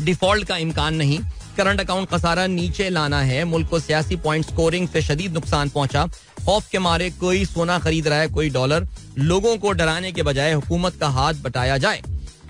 डिफॉल्ट का इम्कान नहीं, करंट अकाउंट खसारा नीचे लाना है, मुल्क को सियासी पॉइंट स्कोरिंग से शदीद नुकसान पहुंचा, खौफ के मारे कोई सोना खरीद रहा है कोई डॉलर, लोगों को डराने के बजाय हुकूमत का हाथ बटाया जाए.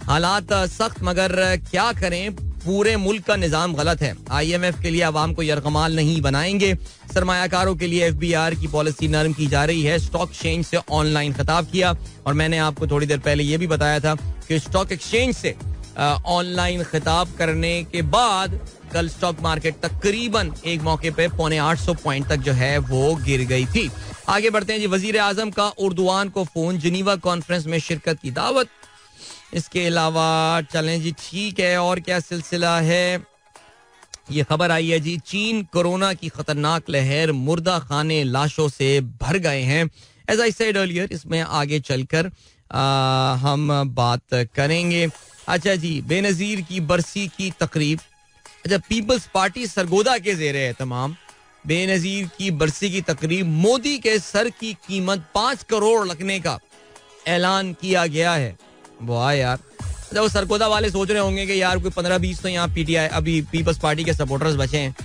हालात सख्त मगर क्या करें, पूरे मुल्क का निजाम गलत है. IMF के लिए आवाम को यरगमाल नहीं बनाएंगे, सरमायाकारों के लिए FBR की पॉलिसी नरम की जा रही है. स्टॉक एक्सचेंज से ऑनलाइन खिताब किया और मैंने आपको थोड़ी देर पहले ये भी बताया था कि स्टॉक एक्सचेंज से ऑनलाइन खिताब करने के बाद कल स्टॉक मार्केट तकरीबन एक मौके पे 750 पॉइंट तक जो है वो गिर गई थी. आगे बढ़ते हैं जी. वजीर आजम का उर्दुआन को फोन, जिनीवा कॉन्फ्रेंस में शिरकत की दावत. इसके अलावा चलें जी, ठीक है, और क्या सिलसिला है. ये खबर आई है जी, चीन कोरोना की खतरनाक लहर, मुर्दा खाने लाशों से भर गए हैं. एज आई सेड अर्लियर, इसमें आगे चलकर हम बात करेंगे. अच्छा जी, बेनजीर की बरसी की तकरीब. अच्छा, पीपल्स पार्टी सरगोदा के ज़ेरे एहतमाम बेनजीर की बरसी की तकरीब, मोदी के सर की कीमत 5 करोड़ लगने का ऐलान किया गया है. वाह यार. जब वो सरगोदा वाले सोच रहे होंगे कि यार कोई 15-20 तो यहाँ PTI अभी पीपल्स पार्टी के सपोर्टर्स बचे हैं,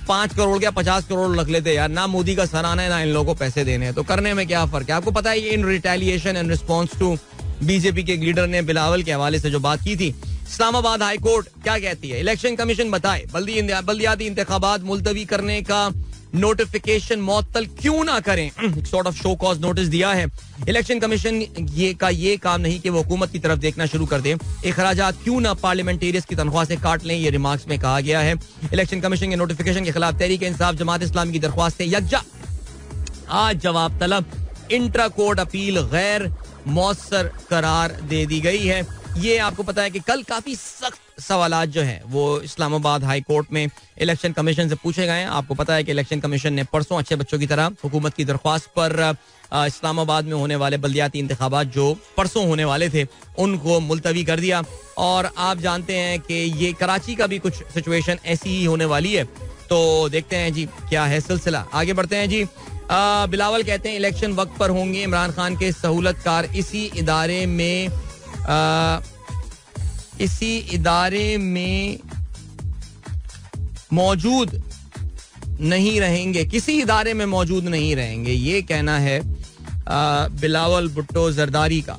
5 करोड़ क्या 50 करोड़ रख लेते यार. ना मोदी का सर आना है ना इन लोगों को पैसे देने हैं, तो करने में क्या फर्क है. आपको पता है, in retaliation and response to BJP के लीडर ने बिलावल के हवाले से जो बात की थी. इस्लामाबाद हाई कोर्ट क्या कहती है, इलेक्शन कमीशन बताए बल्दियाती इंतखाबात मुलतवी करने का नोटिफिकेशन मअतल क्यों ना करें. Sort of show cause notice दिया है. इलेक्शन कमीशन ये काम नहीं कि वो हुकूमत की तरफ देखना शुरू कर दे. अखराजात क्यों ना पार्लियामेंटेरियंस की तनख्वाह से काट लें, ये रिमार्क्स में कहा गया है. इलेक्शन कमीशन के नोटिफिकेशन के खिलाफ तहरीक इंसाफ जमात इस्लामी की दरख्वास्त यकजा आज जवाब तलब. इंट्रा कोर्ट अपील गैर मौसर करार दे दी गई है. ये आपको पता है कि कल काफी सख्त सवालात जो हैं वो इस्लामाबाद हाई कोर्ट में इलेक्शन कमीशन से पूछे गए हैं. आपको पता है कि इलेक्शन कमीशन ने परसों अच्छे बच्चों की तरह हुकूमत की दरख्वास्त पर इस्लामाबाद में होने वाले बल्दियाती इंतखाबात जो परसों होने वाले थे उनको मुलतवी कर दिया. और आप जानते हैं कि ये कराची का भी कुछ सिचुएशन ऐसी ही होने वाली है. तो देखते हैं जी क्या है सिलसिला. आगे बढ़ते हैं जी. बिलावल कहते हैं इलेक्शन वक्त पर होंगे. इमरान खान के सहूलतकार इसी इदारे में मौजूद नहीं रहेंगे, किसी इदारे में मौजूद नहीं रहेंगे, ये कहना है बिलावल भुट्टो जरदारी का.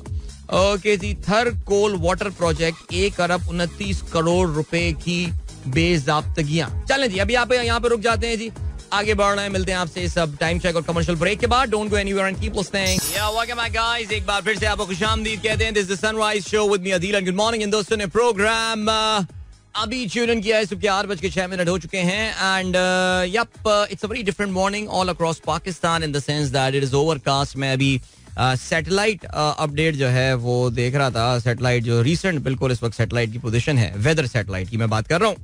ओके जी. थर कोल वाटर प्रोजेक्ट 1 अरब 29 करोड़ रुपए की बेजाब्तगियां. चलें जी, अभी आप यहाँ पे रुक जाते हैं जी, आगे बढ़ रहे हैं. मिलते हैं आपसे सब टाइम चेक और कमर्शियल ब्रेक के बाद. Don't go anywhere and keep listening. या वेलकम बैक गाइस, एक बार फिर से आपको खुशामदीद कहते हैं. This is the sunrise show with me Adeel and good morning. इन दोस्तों ने प्रोग्राम अभी ट्यून इन किया है. सुबह के 8:06 हो चुके हैं. And yup, it's a very different morning all across Pakistan in the sense that it is overcast. मैं अभी सैटेलाइट अपडेट जो है वो देख रहा था. सैटेलाइट जो रिसेंट बिल्कुल इस वक्त सैटेलाइट की पोजीशन है, वेदर सैटेलाइट की मैं बात कर रहा हूँ,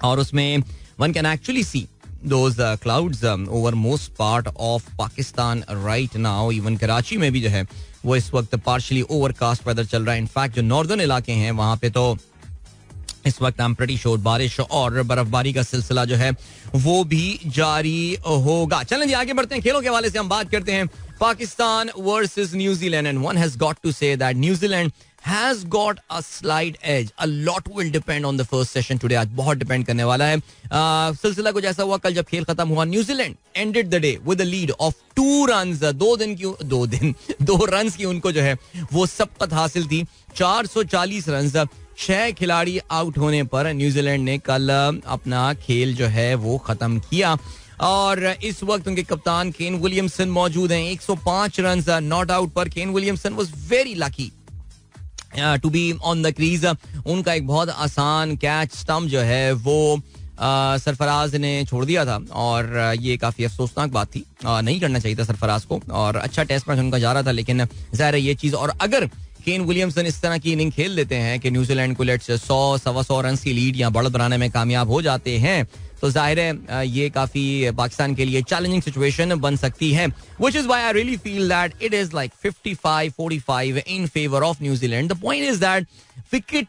और उसमें one can actually see those clouds over most part of Pakistan right now. Even Karachi में भी जो है वो इस वक्त partially overcast weather चल रहा है. इनफैक्ट जो नॉर्दर्न इलाके हैं वहाँ पे तो इस वक्त I'm pretty sure बारिश और बर्फबारी का सिलसिला जो है वो भी जारी होगा. चलें जी आगे बढ़ते हैं. खेलों के हवाले से हम बात करते हैं. Pakistan versus New Zealand, and one has got to say that New Zealand has got a slight edge. A lot will depend on the first session today. आज बहुत डिपेंड करने वाला है. सिलसिला कुछ ऐसा हुआ, कल जब खेल खत्म हुआ New Zealand ended the day with a lead of 2 runs. 2 runs की उनको जो है वो सबकत हासिल थी. 440 रन, 6 खिलाड़ी आउट होने पर न्यूजीलैंड ने कल अपना खेल जो है वो खत्म किया. और इस वक्त उनके कप्तान केन विलियमसन मौजूद हैं. 105 रन नॉट आउट पर. Kane Williamson was very lucky to be on the crease. उनका एक बहुत आसान कैच स्टंप जो है वो सरफराज ने छोड़ दिया था, और ये काफी अफसोसनाक बात थी. नहीं करना चाहिए था सरफराज को, और अच्छा टेस्ट मैच उनका जा रहा था, लेकिन जाहिर है ये चीज. और अगर केन विलियमसन इस तरह की इनिंग खेल लेते हैं कि न्यूजीलैंड को लेट्स 100-125 रन की लीड या बढ़त बनाने में कामयाब हो जाते हैं, तो जाहिर है ये काफी पाकिस्तान के लिए चैलेंजिंग सिचुएशन बन सकती है. Which is why I really feel that it is like 55-45 in favour of New Zealand. The point is that wicket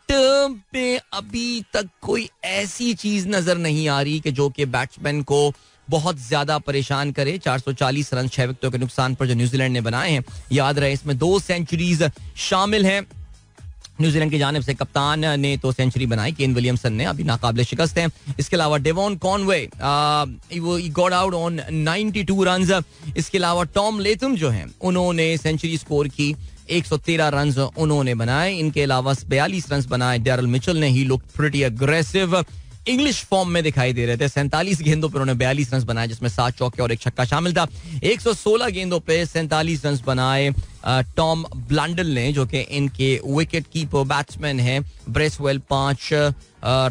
पे अभी तक कोई ऐसी चीज नजर नहीं आ रही कि जो कि बैट्समैन को बहुत ज्यादा परेशान करे. 440 रन 6 विकेटों के नुकसान पर जो न्यूजीलैंड ने बनाए हैं. याद रहे इसमें 2 सेंचुरीज शामिल हैं. न्यूजीलैंड की जानिब से कप्तान ने तो सेंचुरी बनाई, केन विलियमसन ने, अभी नाकाबिले शिकस्त हैं. इसके अलावा डेवॉन कॉनवे वो गॉट आउट ऑन 92 रन्स. इसके अलावा टॉम लेथम जो हैं उन्होंने सेंचुरी स्कोर की, 113 रन्स उन्होंने बनाए. इनके अलावा 42 रन्स बनाए डैरल मिचेल ने. He looked pretty aggressive, English form में दिखाई दे रहे थे. 47 गेंदों पर उन्होंने 42 रन बनाए, जिसमें 7 चौके और 1 छक्का शामिल था. 116 गेंदों पे 47 रन बनाए टॉम ब्लैंडल ने, जो कि इनके विकेट कीपर बैट्समैन हैं. ब्रेसवेल 5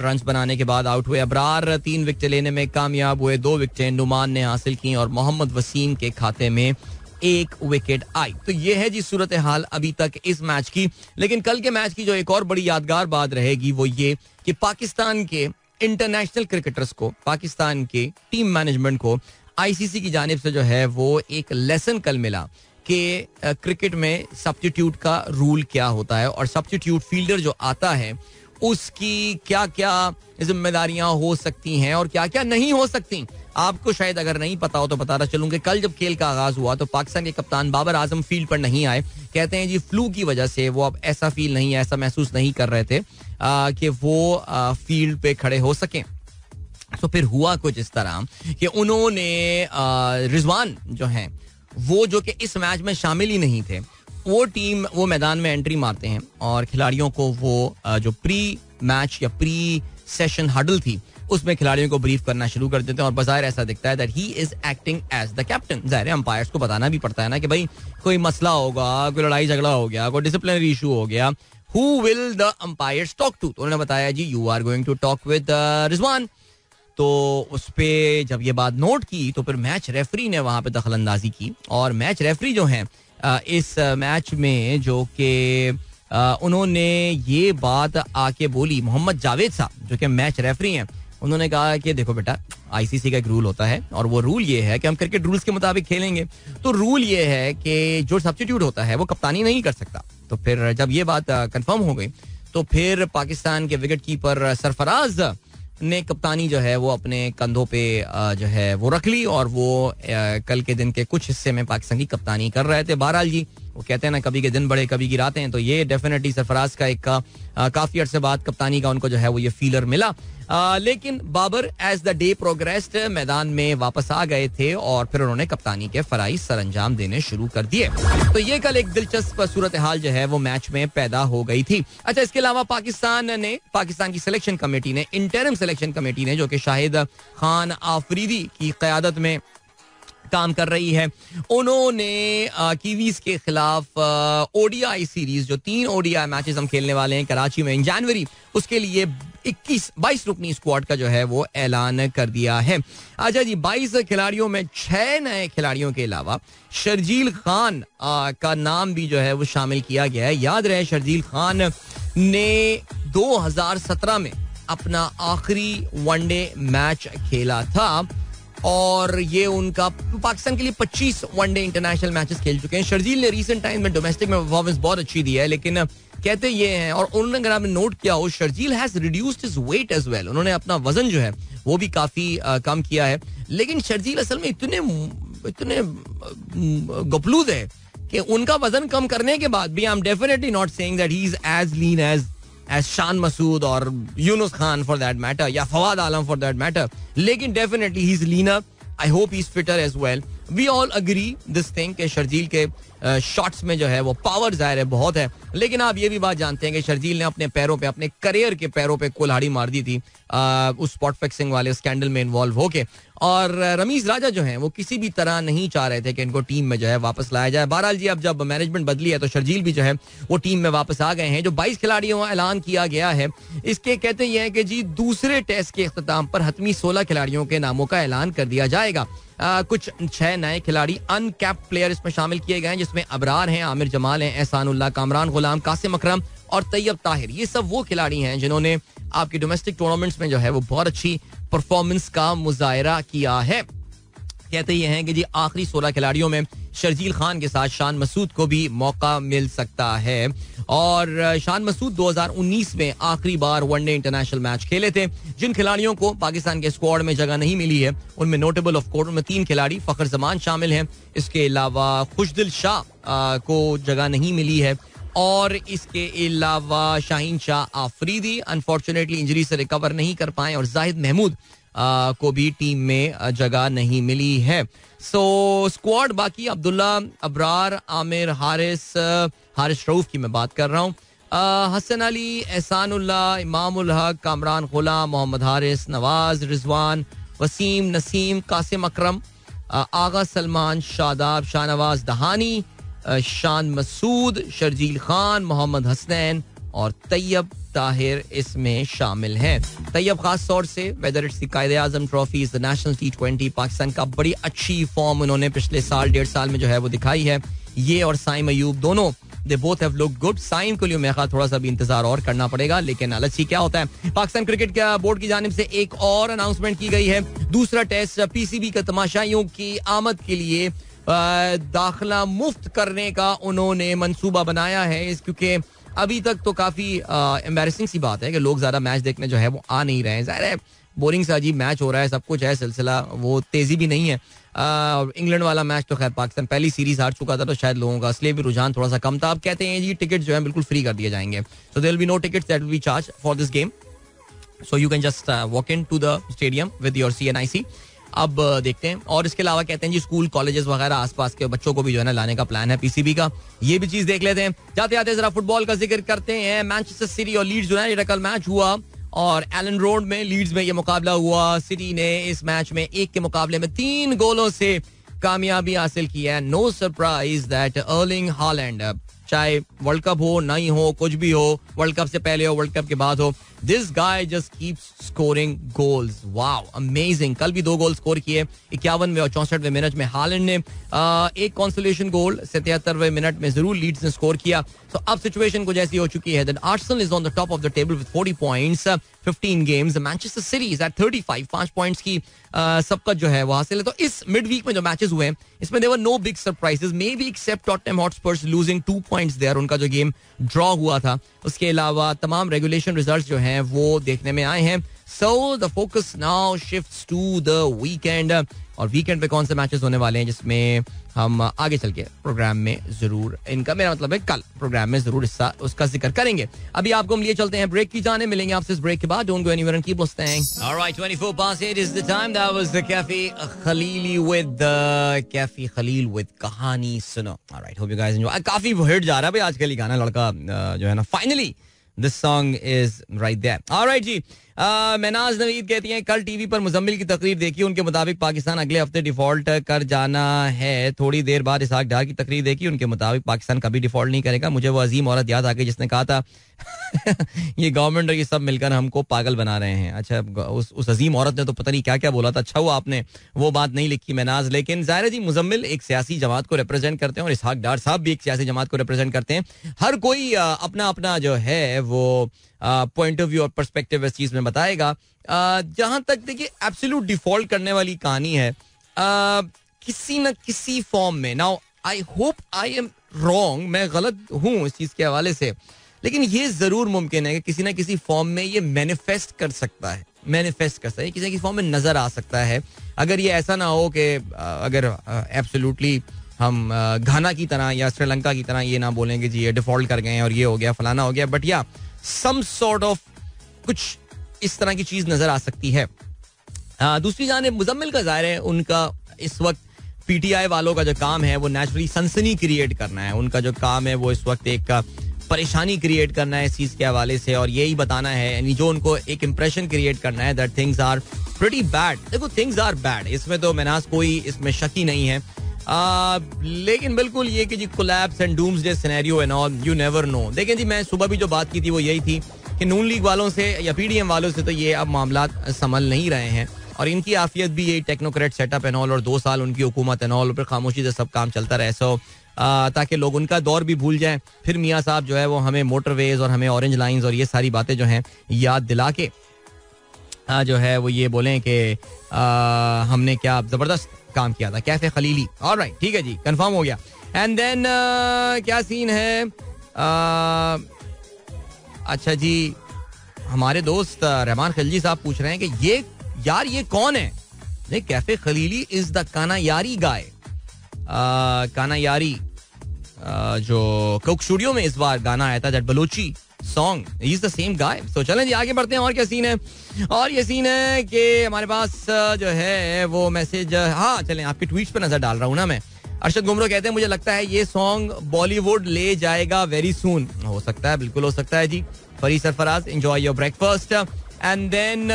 रन बनाने के बाद आउट हुए. अबरार 3 विकेट लेने में कामयाब हुए. 2 विकेटें नुमान ने हासिल की और मोहम्मद वसीम के खाते में 1 विकेट आई. तो ये है जी सूरत हाल अभी तक इस मैच की. लेकिन कल के मैच की जो एक और बड़ी यादगार बात रहेगी वो ये कि पाकिस्तान के इंटरनेशनल क्रिकेटर्स को, पाकिस्तान के टीम मैनेजमेंट को आईसीसी की जानिब से जो है वो एक लेसन कल मिला कि क्रिकेट में सब्स्टिट्यूट का रूल क्या होता है और सब्स्टिट्यूट फील्डर जो आता है उसकी क्या क्या जिम्मेदारियां हो सकती हैं और क्या क्या नहीं हो सकती. आपको शायद अगर नहीं पता हो तो बताना चलूं कि कल जब खेल का आगाज हुआ तो पाकिस्तान के कप्तान बाबर आजम फील्ड पर नहीं आए. कहते हैं जी फ्लू की वजह से वो अब ऐसा फील नहीं, ऐसा महसूस नहीं कर रहे थे कि वो फील्ड पे खड़े हो सकें. तो फिर हुआ कुछ इस तरह कि उन्होंने रिजवान जो हैं वो, जो कि इस मैच में शामिल ही नहीं थे, वो मैदान में एंट्री मारते हैं और खिलाड़ियों को वो जो प्री मैच या प्री सेशन हडल थी उसमें खिलाड़ियों को ब्रीफ करना शुरू कर देते हैं. और बाज़ाहिर ऐसा दिखता है that he is acting as the captain. ज़ाहिर है अंपायर्स को बताना भी पड़ता है ना कि भाई कोई मसला होगा, कोई लड़ाई झगड़ा हो गया, कोई डिसिप्लिनरी इशू हो गया, who will the umpires talk to. तो उन्होंने बताया जी you are going to talk with Rizwan. तो उस पे जब ये बात नोट की तो फिर मैच रेफरी ने वहां पे दखल अंदाजी की. और मैच रेफरी जो हैं इस मैच में, जो कि उन्होंने ये बात आके बोली, मोहम्मद जावेद साहब जो कि मैच रेफरी हैं, उन्होंने कहा कि देखो बेटा, आईसीसी का एक रूल होता है और वो रूल ये है कि हम क्रिकेट रूल्स के मुताबिक खेलेंगे. तो रूल ये है कि जो सब्स्टिट्यूट होता है वो कप्तानी नहीं कर सकता. तो फिर जब ये बात कंफर्म हो गई तो फिर पाकिस्तान के विकेट कीपर सरफराज ने कप्तानी जो है वो अपने कंधों पे जो है वो रख ली और वो कल के दिन के कुछ हिस्से में पाकिस्तान की कप्तानी कर रहे थे. बहरहाल जी वो कहते हैं ना, कभी के दिन बड़े कभी की रातें. तो ये डेफिनेटली सरफराज का एक काफी अरसे बाद कप्तानी का उनको जो है वो ये फीलर मिला. लेकिन Babar as the day progressed मैदान में वापस आ गए थे और फिर उन्होंने कप्तानी के फराइज सरअंजाम देने शुरू कर दिए. तो ये कल एक दिलचस्प सूरत हाल जो है वो मैच में पैदा हो गई थी. अच्छा, इसके अलावा पाकिस्तान की सिलेक्शन कमेटी ने, इंटरिम सिलेक्शन कमेटी ने, जो कि शाहिद खान आफरीदी की क़यादत में काम कर रही है, उन्होंने कीवीज के खिलाफ ओडीआई सीरीज, जो 3 ओडीआई मैचेस हम खेलने वाले हैं कराची में इन जनवरी, उसके लिए 22 रुकनी स्क्वाड का जो है वो ऐलान कर दिया है. अच्छा जी, 22 खिलाड़ियों में 6 नए खिलाड़ियों के अलावा शर्जील खान का नाम भी जो है वो शामिल किया गया है. याद रहे शर्जील खान ने 2017 में अपना आखिरी वनडे मैच खेला था और ये उनका पाकिस्तान के लिए 25 वनडे इंटरनेशनल मैचेस खेल चुके हैं. शर्जील ने रीसेंट टाइम में डोमेस्टिक में परफॉर्मेंस बहुत अच्छी दी है, लेकिन कहते ये हैं, और उन्होंने अगर आपने नोट किया हो, Sharjeel has reduced his weight as well. उन्होंने अपना वजन जो है वो भी काफी कम किया है. लेकिन शर्जील असल में इतने गपलूद है कि उनका वजन कम करने के बाद भी I am definitely not saying that he is as lean as Shan Masood और Younis Khan for that matter या Fawad Alam for that matter, लेकिन definitely he is leaner. I hope he is fitter as well. We all agree this thing कि शर्जील के shots में जो है वो power जाहिर है बहुत है, लेकिन आप ये भी बात जानते हैं कि शर्जील ने अपने पैरों पे, अपने करियर के पैरों पे कुल्हाड़ी मार दी थी उस स्पॉट फिक्सिंग वाले स्कैंडल में इन्वॉल्व होके. और रमीज राजा जो हैं वो किसी भी तरह नहीं चाह रहे थे कि इनको टीम में जो है वापस लाया जाए. बहरहाल जी अब जब मैनेजमेंट बदली है तो शर्जील भी जो है वो टीम में वापस आ गए हैं. जो 22 खिलाड़ियों का ऐलान किया गया है, इसके कहते ये हैं कि जी दूसरे टेस्ट के इख्तिताम पर हतमी 16 खिलाड़ियों के नामों का ऐलान कर दिया जाएगा. कुछ 6 नए खिलाड़ी अनकैप्ड प्लेयर इसमें शामिल किए गए हैं, जिसमें अबरार हैं, आमिर जमाल हैं, एहसानुल्लाह, कामरान गुलाम, कासिम अकरम और तैयब ताहिर. ये सब वो खिलाड़ी हैं जिन्होंने आपके डोमेस्टिक टूर्नामेंट्स में जो है वो बहुत अच्छी परफॉर्मेंस का मुजाहिरा किया है. कहते ये हैं कि जी आखिरी 16 खिलाड़ियों में शर्जील खान के साथ शान मसूद को भी मौका मिल सकता है. और शान मसूद 2019 में आखिरी बार वनडे इंटरनेशनल मैच खेले थे. जिन खिलाड़ियों को पाकिस्तान के स्क्वाड में जगह नहीं मिली है उनमें नोटेबल ऑफ कोर्स में 3 खिलाड़ी फखर जमान शामिल हैं. इसके अलावा खुशदिल शाह को जगह नहीं मिली है और इसके अलावा शाहीन शाह आफरीदी अनफॉर्चुनेटली इंजरी से रिकवर नहीं कर पाए और जाहिद महमूद को भी टीम में जगह नहीं मिली है. सो स्क्वाड बाकी अब्दुल्ला, अबरार, आमिर, हारिस रऊफ की मैं बात कर रहा हूँ, हसन अली, एहसानुल्लाह, इमामुल हक, कामरान गुलाम, मोहम्मद हारिस, नवाज, रिजवान, वसीम, नसीम, कासिम अकरम, आगा सलमान, शादाब, शाहनवाज दहानी, शान मसूद, शर्जील खान, मोहम्मद हसनैन और तैयब ताहिर इसमें शामिल हैं. तैयब खास तौर से weather it's the Quaid-e Azam trophy, is the national T20, Pakistan का बड़ी अच्छी फॉर्म उन्होंने पिछले साल 1.5 साल में जो है वो दिखाई है. ये और साइम अयूब दोनों they both have looked good. Saim के लिए मेरे ख्याल थोड़ा सा भी इंतजार और करना पड़ेगा, लेकिन लेट्स सी क्या होता है. पाकिस्तान क्रिकेट के बोर्ड की जानिब से एक और अनाउंसमेंट की गई है. दूसरा टेस्ट PCB का तमाशाइयों की आमद के लिए दाखिला मुफ्त करने का उन्होंने मंसूबा बनाया है. क्योंकि अभी तक तो काफी एम्बैरेसिंग सी बात है कि लोग ज्यादा मैच देखने जो है वो आ नहीं रहे हैं. जाहिर है बोरिंग सा अजीब मैच हो रहा है, सब कुछ है, सिलसिला वो तेजी भी नहीं है. इंग्लैंड वाला मैच तो खैर पाकिस्तान पहली सीरीज हार चुका था तो शायद लोगों का इसलिए भी रुझान थोड़ा सा कम था. अब कहते हैं जी टिकट जो है बिल्कुल फ्री कर दिए जाएंगे. So there will be no tickets that will be charge for this game. So you can just walk in to the stadium with your CNIC. अब देखते हैं. और इसके अलावा कहते हैं जी स्कूल कॉलेजेस वगैरह आसपास के बच्चों को भी जो है ना लाने का प्लान है PCB का. ये भी चीज देख लेते हैं. जाते जाते जरा फुटबॉल का जिक्र करते हैं. मैनचेस्टर सिटी और लीड्स जो है कल मैच हुआ और एलन रोड में लीड्स में ये मुकाबला हुआ. सिटी ने इस मैच में 1 के मुकाबले में 3 गोलों से कामयाबी हासिल की है. No surprise that Erling Haaland, चाहे वर्ल्ड कप हो नहीं हो, कुछ भी हो, वर्ल्ड कप से पहले हो, वर्ल्ड कप के बाद हो, this guy just keeps scoring goals. Wow, amazing. कल भी 2 गोल स्कोर किए 51वें और 64वें मिनट में. हालैंड ने एक कंसोलेशन गोल 77वें मिनट में जरूर लीड्स ने स्कोर किया. तो अब सिचुएशन कुछ ऐसी हो चुकी है that Arsenal is on the top of the table with 40 points, 15 games. Manchester City is at 35, 5 points की सबका जो है वो हासिल है. तो इस मिड वीक में जो मैचेस हुए हैं इसमें there were no big surprises, may be except Tottenham Hotspurs losing 2 points there. उनका जो गेम ड्रॉ हुआ था, उसके अलावा तमाम रेगुलेशन रिजल्ट्स जो हैं वो देखने में आए हैं. So the focus now shifts to the weekend. और वीकेंड पे कौन से मैचेस होने वाले हैं जिसमें हम आगे चल के प्रोग्राम में जरूर, इनका मेरा मतलब है कल प्रोग्राम में जरूर उसका जिक्र करेंगे. अभी आपको हम लिए चलते हैं ब्रेक की जाने. मिलेंगे आपसे इस ब्रेक के बाद. Don't go anywhere and keep listening. Alright, 24 past 8 is the time. That was the Cafe Khalil with कहानी सुनो. Alright, hope you guys enjoy. काफी हिट जा रहा है भाई आजकल ये गाना. लड़का जो है ना, finally this song is right there. Alright जी. महनाज नवीद कहती हैं कल टीवी पर मुजम्मिल की तकरीर देखी, उनके मुताबिक पाकिस्तान अगले हफ्ते डिफॉल्ट कर जाना है. थोड़ी देर बाद इसहाक डार की तकरीर देखी, उनके मुताबिक पाकिस्तान कभी डिफॉल्ट नहीं करेगा. मुझे वो अजीम औरत याद आ गई जिसने कहा था ये गवर्नमेंट और ये सब मिलकर हमको पागल बना रहे हैं. अच्छा, उस अजीम औरत ने तो पता नहीं क्या क्या बोला था. अच्छा हुआ आपने वो बात नहीं लिखी महनाज. लेकिन जाहिर है जी मुजम्मिल एक सियासी जमात को रिप्रेजेंट करते हैं और इसहाक डार साहब भी एक सियासी जमात को रिप्रेजेंट करते हैं. हर कोई अपना अपना जो है वो पॉइंट ऑफ व्यू और पर्सपेक्टिव इस चीज में बताएगा. जहां तक देखिए एब्सोल्यूट डिफॉल्ट करने वाली कहानी है किसी न किसी फॉर्म में. Now I hope I am wrong, मैं गलत हूं इस चीज के हवाले से, लेकिन ये जरूर मुमकिन है कि किसी ना किसी फॉर्म में ये मैनिफेस्ट कर सकता है, किसी ना किसी फॉर्म में नजर आ सकता है. अगर ये ऐसा ना हो कि अगर एब्सोल्युटली हम घाना की तरह या श्रीलंका की तरह ये ना बोलेंगे जी ये डिफॉल्ट कर गए और ये हो गया फलाना हो गया, बट या सम सॉर्ट ऑफ कुछ इस तरह की चीज नजर आ सकती है. दूसरी जानिब मुजम्मिल का जाहिर है उनका इस वक्त PTI वालों का जो काम है वो नेचुरली सनसनी क्रिएट करना है. उनका जो काम है वो इस वक्त एक परेशानी क्रिएट करना है इस चीज के हवाले से और यही बताना है, यानी जो उनको एक इंप्रेशन क्रिएट करना है that things are pretty bad. देखो थिंग्स आर बैड, इसमें तो महनाज कोई इसमें शक ही नहीं है. लेकिन बिल्कुल ये कि जी collapse and doomsday scenario and all, you never know. देखें जी मैं सुबह भी जो बात की थी वो यही थी कि नून लीग वालों से या PDM वालों से तो ये अब मामला संभल नहीं रहे हैं और इनकी आफियत भी यही टेक्नोक्रेट सेटअप एंड ऑल और 2 साल उनकी हुकूमत एंड ऑल, फिर खामोशी से सब काम चलता रहे. सो ताकि लोग उनका दौर भी भूल जाएं. फिर मियाँ साहब जो है वो हमें मोटरवेज और हमें ऑरेंज लाइंस और ये सारी बातें जो हैं याद दिला के जो है वो ये बोलें कि हमने क्या जबरदस्त काम किया था, कैफे खलीली. ऑलराइट, ठीक है जी, कंफर्म हो गया. एंड देन क्या सीन है, अच्छा जी, हमारे दोस्त रहमान खिलजी साहब पूछ रहे हैं कि ये कौन है. नहीं, कैफे खलीली इज द कानायारी गाय. कानायारी जो कोक स्टूडियो में इस बार गाना आया था, that Balochi song, he is the same guy. तो चलें जी, आगे बढ़ते हैं. और क्या सीन है, और ये सीन है कि हमारे पास जो है वो मैसेज, हाँ चलें, आपके ट्वीट्स पे नजर डाल रहा हूँ ना मैं. अरशद गुमरो कहते हैं मुझे लगता है ये सॉन्ग बॉलीवुड ले जाएगा वेरी सून. हो सकता है, बिल्कुल हो सकता है जी. Fari Sarfaraz, enjoy your breakfast. And then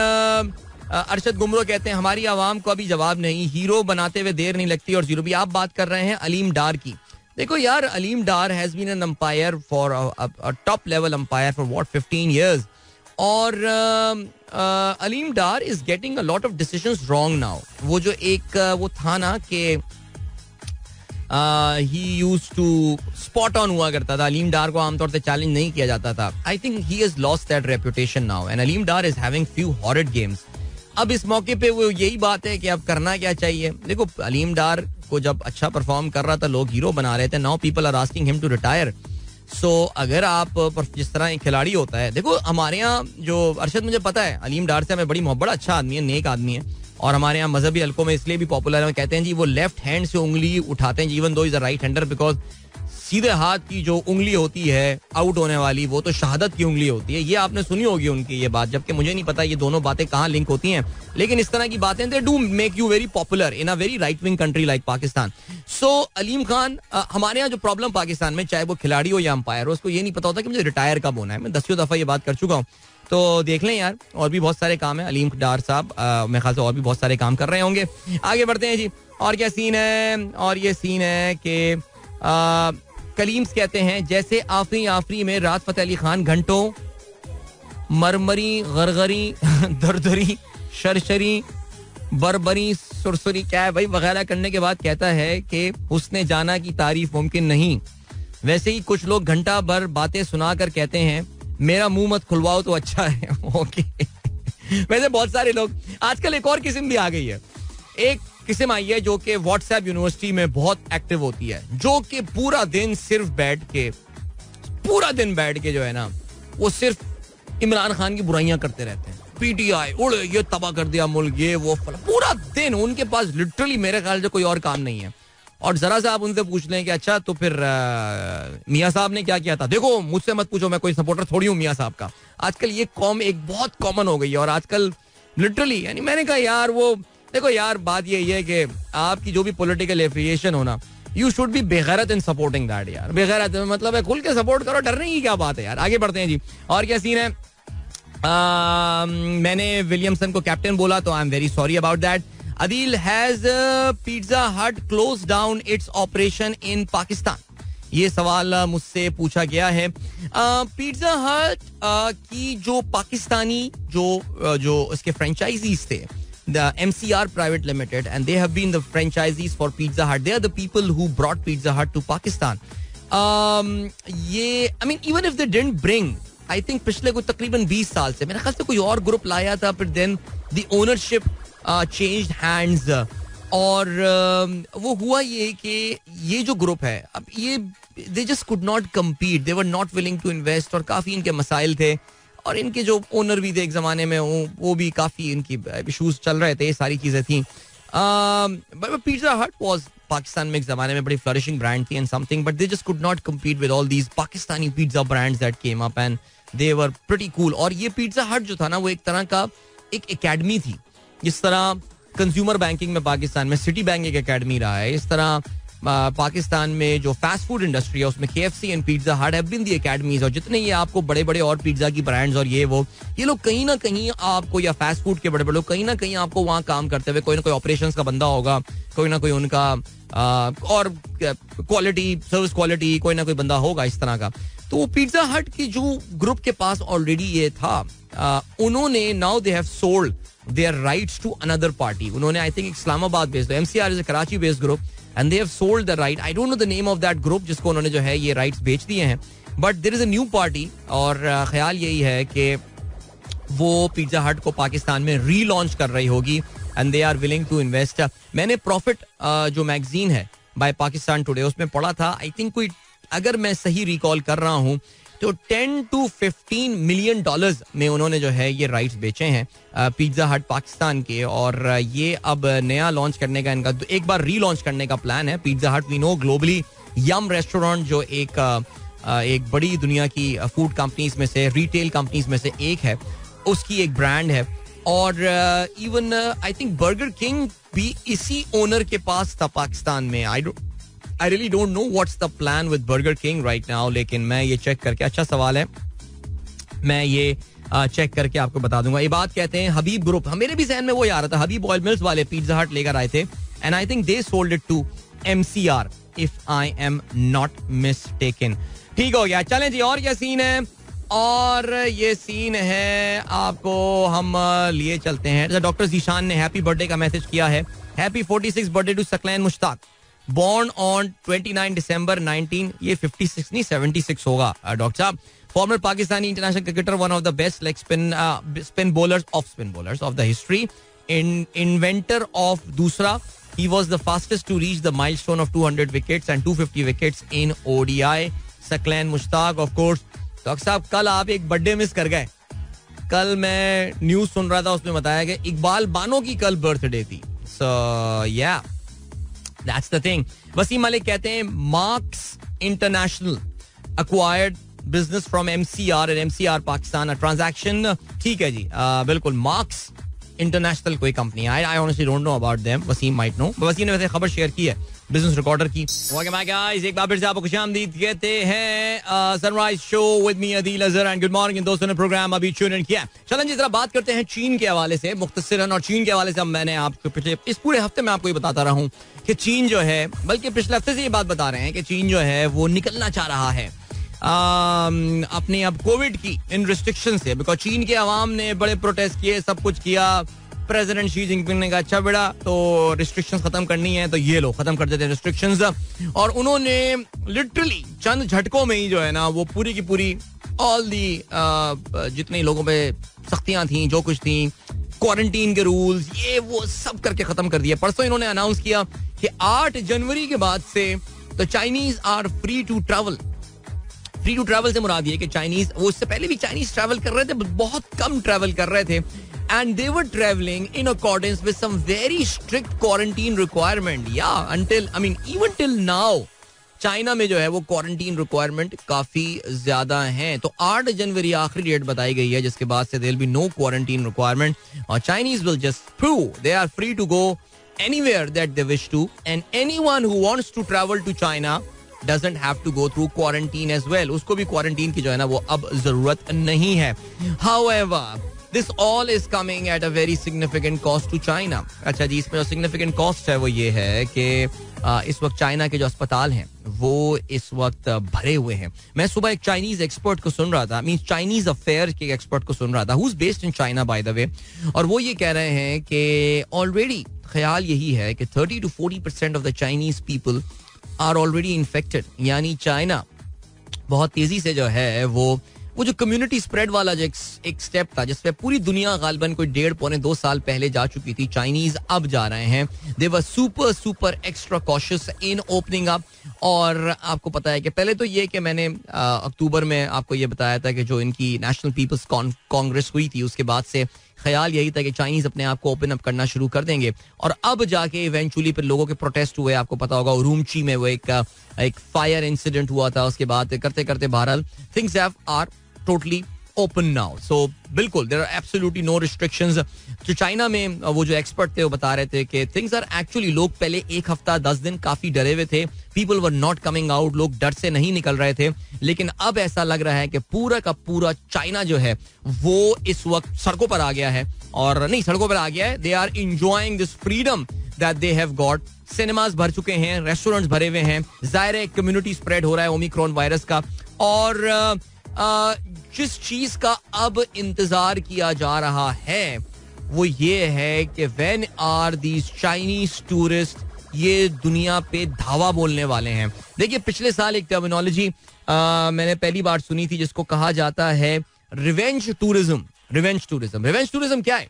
Arshad Gumro कहते हैं हमारी आवाम को अभी जवाब नहीं, हीरो बनाते हुए देर नहीं लगती. और जीरो भी आप बात कर रहे हैं अलीम डार की. देखो यार, Aleem Dar has been an umpire for a top level umpire for what 15 years. और Aleem Dar is getting a lot of decisions wrong now. वो जो एक वो था ना कि he used to spot on हुआ करता था. अलीम डार को आमतौर से चैलेंज नहीं किया जाता था. I think he has lost that reputation now and Aleem Dar is having few horrid games. अब इस मौके पे वो यही बात है कि अब करना क्या चाहिए. देखो, अलीम डार को जब अच्छा परफॉर्म कर रहा था लोग हीरो बना रहे थे. Now people are asking him to retire. So अगर आप जिस तरह एक खिलाड़ी होता है, देखो हमारे यहाँ जो अरशद, मुझे पता है अलीम डार से हमें बड़ी मोहब्बत, अच्छा आदमी है, नेक आदमी है. और हमारे यहाँ मजहबी हल्कों में इसलिए भी पॉपुलर है, कहते हैं जी वो लेफ्ट हैंड से उंगली उठाते हैं even though is a right hander, because सीधे हाथ की जो उंगली होती है आउट होने वाली, वो तो शहादत की उंगली होती है. ये आपने सुनी होगी उनकी ये बात, जबकि मुझे नहीं पता ये दोनों बातें कहाँ लिंक होती हैं. लेकिन इस तरह की बातें they do make you very popular in a very right wing country like Pakistan. So Aleem Khan, हमारे यहाँ जो प्रॉब्लम पाकिस्तान में, चाहे वो खिलाड़ी हो या अंपायर हो, उसको ये नहीं पता होता कि मुझे रिटायर कब होना है. मैं 10 दफा ये बात कर चुका हूँ. तो देख लें यार, और भी बहुत सारे काम है. अलीम डार साहब मेरे ख्याल से और भी बहुत सारे काम कर रहे होंगे. आगे बढ़ते हैं जी. और क्या सीन है, और ये सीन है कि कलीम्स कहते हैं जैसे आफरी आफरी में राहत फतेह अली खान घंटों मरमरी गरगरी दरदरी शरशरी बरबरी सुरसुरी क्या है भाई वगैरह करने के बाद कहता है कि हुस्ने जाना की तारीफ मुमकिन नहीं. वैसे ही कुछ लोग घंटा भर बातें सुनाकर कहते हैं मेरा मुंह मत खुलवाओ तो अच्छा है. ओके. वैसे बहुत सारे लोग आजकल, एक और किस्म भी आ गई है. एक किस्म आई है जो कि व्हाट्सएप यूनिवर्सिटी में बहुत एक्टिव होती है, जो कि पूरा दिन बैठ के जो है ना, वो सिर्फ इमरान खान की बुराइयां करते रहते हैं. पीटीआई उड़े, ये तबाह कर दिया मुल्क, ये वो, पूरा दिन उनके पास लिटरली मेरे ख्याल से कोई और काम नहीं है. और जरा सा आप उनसे पूछ लें कि अच्छा तो फिर मियां साहब ने क्या किया था. देखो, मुझसे मत पूछो, मैं कोई सपोर्टर थोड़ी हूँ मियां साहब का. आजकल ये कॉम एक बहुत कॉमन हो गई है. और आजकल लिटरली, यानी मैंने कहा यार, वो देखो यार, बात यही है कि आपकी जो भी पॉलिटिकल एफिलिएशन हो ना, यू शुड बी बेगैरत इन सपोर्टिंग दैट. यार बेगैरत मतलब है, खुल के सपोर्ट करो, डरने की क्या बात है यार. आगे बढ़ते हैं जी. और क्या सीन है, मैंने विलियमसन को कैप्टन बोला, तो I am very sorry about that. Adil has Pizza Hut closed down its operation in Pakistan. ये सवाल मुझसे पूछा गया है. पिज्जा हट की जो पाकिस्तानी जो इसके फ्रेंचाइजीज थे, the MCR Private Limited, and they have been the franchisees for Pizza Hut. They are the people who brought Pizza Hut to Pakistan. ये I mean even if they didn't bring, I think पिछले कोई तकरीबन 20 साल से मेरे ख्याल से कोई और ग्रुप लाया था, फिर then the ownership changed hands. और वो हुआ ये कि ये जो ग्रुप है अब ये they just could not compete, they were not willing to invest, और काफी इनके मसाइल थे. और इनके जो ओनर भी थे एक जमाने में, वो भी काफी इनकी इशूज चल रहे थे, ये सारी चीजें थी. पिज़्ज़ा हट वाज पाकिस्तान में एक जमाने में बड़ी फ्लरिशिंग ब्रांड थी and something, but they just could not compete with all these Pakistani pizza brands that came up and they were pretty cool. और ये पिज़्ज़ा हट जो था ना, वो एक तरह का एक एकेडमी थी. जिस तरह कंज्यूमर बैंकिंग में पाकिस्तान में सिटी बैंक एक एकेडमी रहा है, इस तरह पाकिस्तान में जो फास्ट फूड इंडस्ट्री है उसमें KFC एंड पिज़्ज़ा हट हैव बीन द एकेडमीज. और जितने ये आपको बड़े बड़े और पिज़्ज़ा की ब्रांड्स और ये लोग कहीं ना कहीं आपको, या फास्ट फूड के बड़े बड़े लोग कहीं ना कहीं आपको वहाँ काम करते हुए कोई ना कोई ऑपरेशंस का बंदा होगा, कोई ना कोई उनका और क्वालिटी, सर्विस क्वालिटी, कोई ना कोई बंदा होगा इस तरह का. तो पिज़्ज़ा हट की जो ग्रुप के पास ऑलरेडी ये था, उन्होंने now they have sold their rights to another party. उन्होंने I think Islamabad based, MCR is a Karachi based group, and they have sold the right. I don't know the name of that group जिसको उन्होंने जो है ये rights बेच दिए हैं, but there is a new party. और ख्याल यही है कि वो पिज़्ज़ा हट को पाकिस्तान में रीलॉन्च कर रही होगी and they are willing to invest. मैंने प्रॉफिट जो मैगजीन है बाय पाकिस्तान टुडे उसमें पढ़ा था, आई थिंक कोई, अगर मैं सही रिकॉल कर रहा हूँ तो 10 to 15 मिलियन डॉलर्स में उन्होंने जो है ये राइट्स बेचे हैं पिज्जा हट पाकिस्तान के. और ये अब नया लॉन्च करने का इनका एक बार री लॉन्च करने का प्लान है. Pizza Hut we know globally Yum restaurant जो एक बड़ी दुनिया की फूड कंपनीज में से, रिटेल कंपनीज में से एक है, उसकी एक ब्रांड है. और even I think burger king भी इसी ओनर के पास था पाकिस्तान में. I really don't know what's the plan with Burger King right now, लेकिन मैं ये चेक करके, अच्छा सवाल है, मैं ये चेक करके आपको बता दूंगा. ये बात कहते हैं हबीब ग्रुप, मेरे भी जहन में वो आ रहा था, हबीब ऑयल मिल्स वाले पिज्जा हट लेकर आए थे and I think they sold it to MCR if I am not mistaken. ठीक हो गया, चलें जी. और क्या सीन है? और ये सीन है, आपको हम लिए चलते हैं. डॉक्टर जीशान ने हैप्पी बर्थडे का मैसेज किया है. Happy 46 birthday to Saqlain Mushtaq, born on 29 December 19, ये 56 नहीं 76 होगा डॉक्टर साहब. Former Pakistani international cricketer, one of the best leg spin bowlers of the history. Inventor of दूसरा, he was the fastest to reach the milestone of 200 wickets and 250 wickets in ODI. Saqlain Mushtaq of course. Doctor साहब कल आप एक birthday miss कर गए. कल मैं news सुन रहा था, उसमें बताया कि इकबाल बानो की कल बर्थडे थी. So yeah, that's the thing. Wasim Malik कहते हैं marks international acquired business from MCR and MCR Pakistan, a transaction. ठीक है जी, बिल्कुल. मार्क्स इंटरनेशनल कोई company, I honestly don't know about them. Waseem might know. Waseem ने वैसे खबर शेयर की है बिजनेस रिकॉर्डर की. ओके माय गाइस, एक बार फिर से आपको खुशामदीद कहते हैं Sunrise show with me Adeel Azhar and good morning. दोस्तों ने प्रोग्राम अभी ट्यून इन किया. चलें जी, जरा बात करते हैं चीन के हवाले से मुख्तसरन. और चीन के हवाले से मैंने आपको पिछले इस पूरे हफ्ते में आपको ये बताता रहा हूँ कि चीन जो है, बल्कि पिछले हफ्ते से ये बात बता रहे हैं कि चीन जो है वो निकलना चाह रहा है अपने अब कोविड की इन रिस्ट्रिक्शन से. बिकॉज चीन के अवाम ने बड़े प्रोटेस्ट किए, सब कुछ किया. प्रेसिडेंट शी जिनपिंग ने कहा अच्छा बेटा तो रिस्ट्रिक्शंस खत्म करनी है, तो ये लोग खत्म कर देते हैं रिस्ट्रिक्शंस. और उन्होंने लिटरली चंद झटकों में ही जो है ना वो पूरी की पूरी ऑल दी जितने लोगों पे सख्तियां थी, जो कुछ थी, क्वारंटीन के रूल्स, ये वो सब करके खत्म कर दिया. परसों इन्होंने अनाउंस किया कि 8 जनवरी के बाद से तो Chinese are free to travel. Free to travel से मुराद ये कि चाइनीज, वो इससे पहले भी चाइनीज ट्रैवल कर रहे थे, बहुत कम ट्रैवल कर रहे थे. And they were traveling in accordance with some very strict quarantine requirement. Yeah, even till now, China में जो है वो क्वारंटीन रिक्वायरमेंट काफी ज्यादा हैं. तो 8 जनवरी आखिरी डेट बताई गई है जिसके बाद से there will be no quarantine requirement और Chinese will just prove they are free to go anywhere that they wish to, and anyone who wants to travel to China doesn't have to go through quarantine as well. उसको भी quarantine की जो है ना वो अब जरूरत नहीं है. However, this all is coming at a very significant cost to China. अच्छा जी, इसमें जो significant cost है वो ये है कि इस वक्त चाइना के जो अस्पताल हैं वो इस वक्त भरे हुए हैं. मैं सुबह एक चाइनीज एक्सपर्ट को सुन रहा था, मींस चाइनीज अफेयर के एक्सपर्ट को सुन रहा था, who is based in China by the way. और वो ये कह रहे हैं कि ऑलरेडी ख्याल यही है कि 30 to 40% off the Chinese people are already infected. यानी चाइना बहुत तेजी से जो है वो जो कम्युनिटी स्प्रेड वाला जो एक स्टेप था जिसपे पूरी दुनिया गालबन कोई 1.5-2 साल पहले जा चुकी थी, चाइनीज अब जा रहे हैं. They were super extra cautious in opening up. और आपको पता है कि पहले तो ये कि मैंने अक्टूबर में आपको ये बताया था कि जो इनकी नेशनल पीपल्स कांग्रेस हुई थी उसके बाद से ख्याल यही था कि चाइनीज अपने आप को ओपन अप करना शुरू कर देंगे. और अब जाके इवेंचुअली फिर लोगों के प्रोटेस्ट हुए. आपको पता होगा उरूमची में वो एक फायर इंसिडेंट हुआ था. उसके बाद करते करते बहरहाल things are totally open now. So बिल्कुल there are absolutely no restrictions. जो चाइना में वो जो एक्सपर्ट थे वो बता रहे थे कि थिंग्स आर एक्चुअली, लोग पहले 1 हफ्ता 10 दिन काफी डरे हुए थे. People were not coming out, लोग डर से नहीं निकल रहे थे. लेकिन अब ऐसा लग रहा है कि पूरा का पूरा चाइना जो है वो इस वक्त सड़कों पर आ गया है. और नहीं, सड़कों पर आ गया है. They are enjoying this freedom that they have got. Cinemas भर चुके हैं, रेस्टोरेंट्स भरे हुए हैं. जाहिर है कम्युनिटी स्प्रेड हो रहा है ओमिक्रॉन वायरस का. और जिस चीज का अब इंतजार किया जा रहा है वो ये है कि when are these Chinese tourist ये दुनिया पे धावा बोलने वाले हैं. देखिए, पिछले साल एक टर्मिनोलॉजी मैंने पहली बार सुनी थी जिसको कहा जाता है रिवेंज टूरिज्म. रिवेंज टूरिज्म क्या है?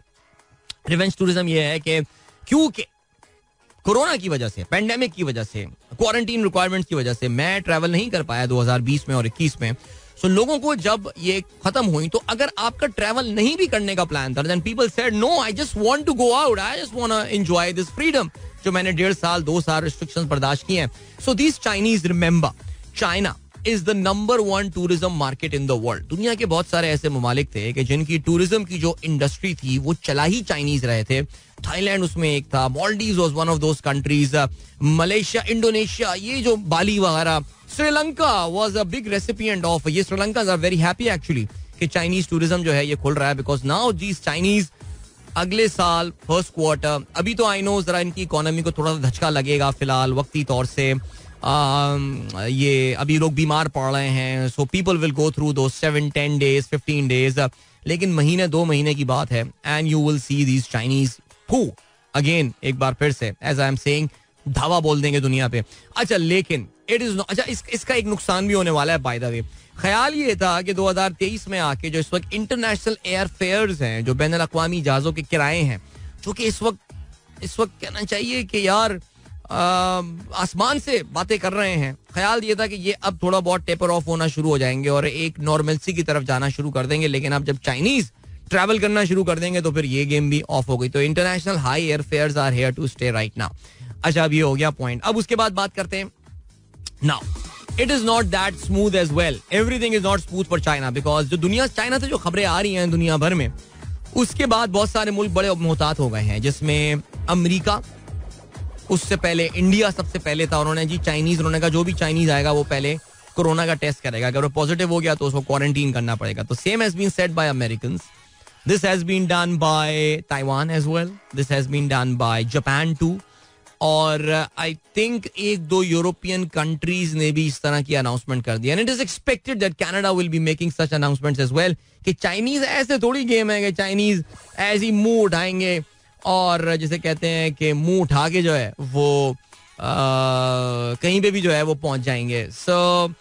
रिवेंज टूरिज्म ये है कि क्योंकि कोरोना की वजह से, पेंडेमिक की वजह से, क्वारंटीन रिक्वायरमेंट्स की वजह से मैं ट्रैवल नहीं कर पाया 2020 में और 21 में. सो लोगों को जब ये खत्म हुई तो अगर आपका ट्रैवल नहीं भी करने का प्लान था, then people said no, I just want to go out, I just want to enjoy this freedom जो मैंने 1.5 साल 2 साल रिस्ट्रिक्शंस बर्दाश्त किए हैं. So these Chinese, remember, China is the number 1 tourism market in the world. दुनिया के बहुत सारे ऐसे ममालिक थे कि जिनकी टूरिज्म की जो इंडस्ट्री थी वो चला ही चाइनीज रहे थे. थाईलैंड उसमें एक था, Maldives was one of those countries, Malaysia, Indonesia, ये जो बाली वगैरह, Sri Lanka was a big recipient of, ये Sri Lanka are very happy actually कि चाइनीज टूरिज्म जो है ये खुल रहा है, बिकॉज नाउ दीस चाइनीज अगले साल फर्स्ट क्वार्टर, अभी तो आई नो जरा इनकी इकोनॉमी को थोड़ा सा धचका लगेगा फिलहाल वक्ती तौर से, ये अभी लोग बीमार पड़ रहे हैं, so people will go through दो 7-10 days 15 days, लेकिन महीने 2 महीने की बात है and you will see these Chinese who again एक बार फिर से एज आई एम सेइंग धावा बोल देंगे दुनिया पे. अच्छा लेकिन इट इज अच्छा, इसका एक नुकसान भी होने वाला है बाय द वे. ख्याल ये था कि 2023 में आके जो इस वक्त इंटरनेशनल एयर फेयर्स हैं, जो बैनुल अक़वामी जहाज़ों के किराए हैं, जो कि इस वक्त कहना चाहिए कि यार आसमान से बातें कर रहे हैं, ख्याल ये था कि ये अब थोड़ा बहुत टेपर ऑफ होना शुरू हो जाएंगे और एक नॉर्मलसी की तरफ जाना शुरू कर देंगे. लेकिन अब जब चाइनीज ट्रैवल करना शुरू कर देंगे तो फिर ये गेम भी ऑफ हो गई. तो international high air fares are here to stay right now. अच्छा, अब ये हो गया पॉइंट. अब उसके बाद बात करते हैं. Now it is not that smooth as well, everything is not smooth for China, because जो दुनिया, चाइना से जो खबरें आ रही हैं दुनिया भर में, उसके बाद बहुत सारे मुल्क बड़े मोहतात हो गए हैं, जिसमें अमेरिका, उससे पहले इंडिया सबसे पहले था. उन्होंने जी चाइनीज, उन्होंने कहा जो भी चाइनीज आएगा वो पहले कोरोना का टेस्ट करेगा, अगर वो पॉजिटिव हो गया तो उसको क्वारंटीन करना पड़ेगा. तो same has been said by Americans, this has been done by Taiwan as well, this has been done by Japan too, और आई थिंक 1-2 यूरोपियन कंट्रीज ने भी इस तरह की अनाउंसमेंट कर दिया. And it is expected that Canada will be making such announcements as well, कि Chinese ऐसे थोड़ी गेम है कि चाइनीज ऐसे ही मुंह उठाएंगे और जिसे कहते हैं कि मुंह उठा के जो है वो कहीं पे भी जो है वो पहुंच जाएंगे. सो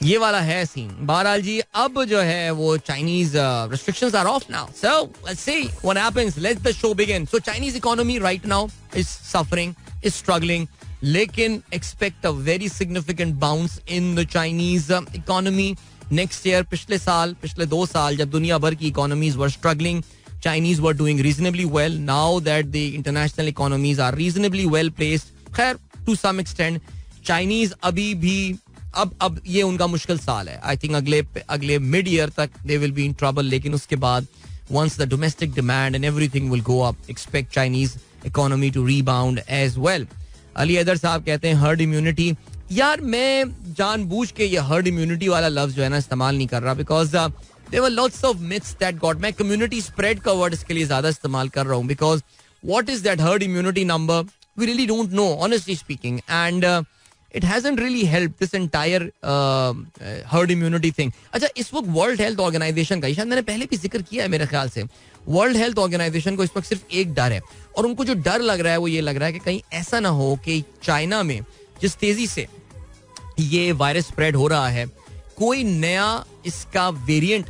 ये वाला है सीन. बहरहाल जी अब जो है वो Chinese restrictions are off now. So let's see what happens. Let the show begin. So Chinese economy right now is suffering, is struggling. लेकिन expect a very significant bounce in the Chinese economy next year. पिछले 2 साल जब दुनिया भर की economies were struggling, Chinese were doing reasonably well. Now that the international economies are reasonably well placed, खैर to some extent Chinese अभी भी अब ये उनका मुश्किल साल है. आई थिंक अगले मिड ईयर तक they will be in trouble. लेकिन उसके बाद once the domestic demand and everything will go up, expect Chinese economy to rebound as well. Ali Haider साहब कहते हैं हर्ड इम्यूनिटी. यार मैं जानबूझ के ये हर्ड इम्यूनिटी वाला लफ्ज जो है ना इस्तेमाल नहीं कर रहा, because there were lots of myths that got, मैं कम्युनिटी स्प्रेड का वर्ड इसके लिए ज्यादा इस्तेमाल कर रहा हूँ, because what is that herd immunity number, we really don't know honestly speaking, and it hasn't really helped this entire herd immunity thing. अच्छा, इस वक्त वर्ल्ड हेल्थ ऑर्गेनाइजेशन का, शायद मैंने पहले भी जिक्र किया है मेरे ख्याल से, वर्ल्ड हेल्थ ऑर्गेनाइजेशन को इस वक्त सिर्फ एक डर है, और उनको जो डर लग रहा है वो ये लग रहा है कि कहीं ऐसा ना हो कि चाइना में जिस तेजी से ये वायरस स्प्रेड हो रहा है, कोई नया इसका वेरिएंट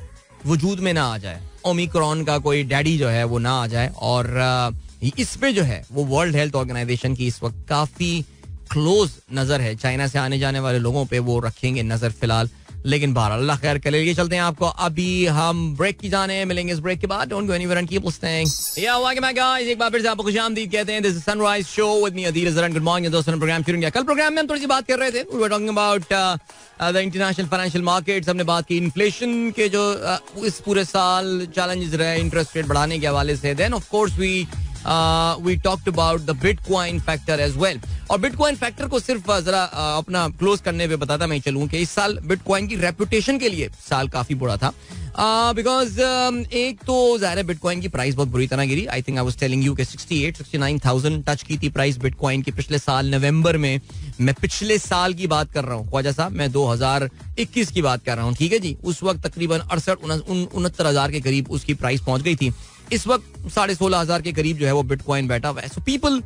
वजूद में ना आ जाए, ओमिक्रॉन का कोई डैडी जो है वो ना आ जाए. और इस पे जो है वो वर्ल्ड हेल्थ ऑर्गेनाइजेशन की इस वक्त काफी क्लोज नजर है. चाइना से आने जाने वाले लोगों पे वो रखेंगे नजर फिलहाल. लेकिन बहरहाल अल्लाह खैर करे. ये चलते हैं आपको अभी हम ब्रेक की जाने, मिलेंगे इस ब्रेक के बाद. Don't go anywhere and keep listening. या वेलकम बैक गाइस, एक बार फिर से आपको खुशामदीद कहते हैं. This is sunrise show with me Adeel Azhar. Good morning दोस्तों. प्रोग्राम शुरू किया. कल प्रोग्राम में हम थोड़ी सी बात कर रहे थे, we were talking about the international financial markets. हमने बात की इन्फ्लेशन के जो इस पूरे साल चैलेंजेस रहे इंटरेस्ट रेट बढ़ाने के हवाले से. Then of course we talked about the Bitcoin factor as well. और Bitcoin factor को सिर्फ जरा अपना क्लोज करने पे बताता मैं चलूं कि इस साल Bitcoin की रेपुटेशन के लिए साल काफी बुरा था, बिकॉज एक तो जाहिर है Bitcoin की प्राइस बहुत बुरी तरह गिरी. I think I was telling you कि 68-69,000 टच की थी प्राइस Bitcoin की पिछले साल नवंबर में. मैं पिछले साल की बात कर रहा हूँ ख्वाजा साहब, मैं 2021 की बात कर रहा हूँ, ठीक है जी. उस वक्त तकरीबन 68-69,000 के करीब उसकी प्राइस पहुंच गई थी. इस वक्त 16,500 के करीब जो है वो Bitcoin बैठा हुआ है. So people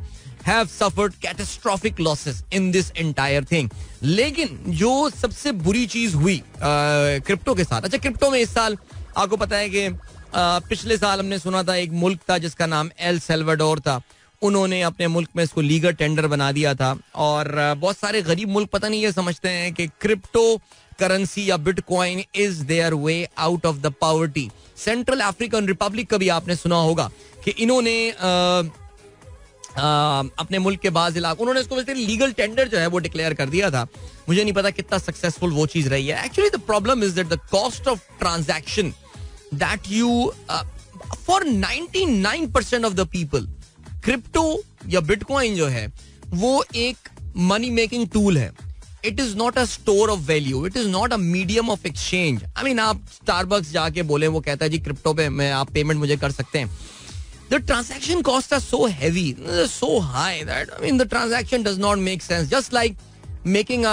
have suffered catastrophic losses in this entire thing. लेकिन जो सबसे बुरी चीज हुई क्रिप्टो के साथ, अच्छा क्रिप्टो में इस साल आपको पता है कि पिछले साल हमने सुना था एक मुल्क था जिसका नाम एल सेल्वाडोर था, उन्होंने अपने मुल्क में इसको लीगल टेंडर बना दिया था. और बहुत सारे गरीब मुल्क पता नहीं ये समझते हैं कि क्रिप्टो करेंसी या bitcoin is their way out of the poverty. Central African Republic का भी आपने सुना होगा कि इन्होंने अपने मुल्क के बाज इलाकों उन्होंने इसको लीगल टेंडर जो है वो डिक्लेयर कर दिया था. मुझे नहीं पता कितना सक्सेसफुल वो चीज रही है. Actually the problem is that the cost of transaction that you for 99% of the people crypto या बिटकॉइन जो है वो एक मनी मेकिंग टूल है. It is not a store of value, it is not a medium of exchange. I mean आप Starbucks जाके बोले, वो कहता है जी क्रिप्टो पे मैं आप पेमेंट मुझे कर सकते हैं. The transaction costs are so heavy, so high that I mean the transaction does not make sense. Just like making a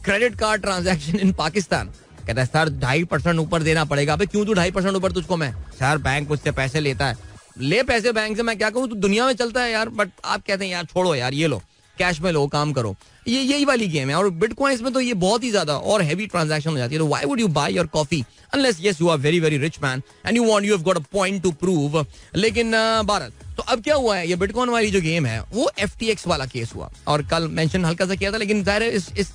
credit card transaction in Pakistan. कहता है सर 2.5% ऊपर देना पड़ेगा. अबे क्यों तू 2.5% ऊपर तुझको मैं? सर बैंक मुझसे पैसे लेता है. ले पैसे बैंक से, मैं क्या कहूँ, तू दुनिया में चलता है यार. बट आप कहते हैं यार छोड़ो यार, ये लो कैश में लो, काम करो. ये यही वाली गेम है. और बिटकॉइंस में तो ये बहुत ही ज्यादा और हेवी ट्रांजैक्शन हो जाती है. तो why would you buy your coffee unless yes you are very very rich man and you want, you have got a point to prove. लेकिन भारत तो अब क्या हुआ है, ये बिटकॉइन वाली जो गेम है वो FTX वाला केस हुआ. और कल मेंशन हल्का सा किया था, लेकिन जाहिर है इस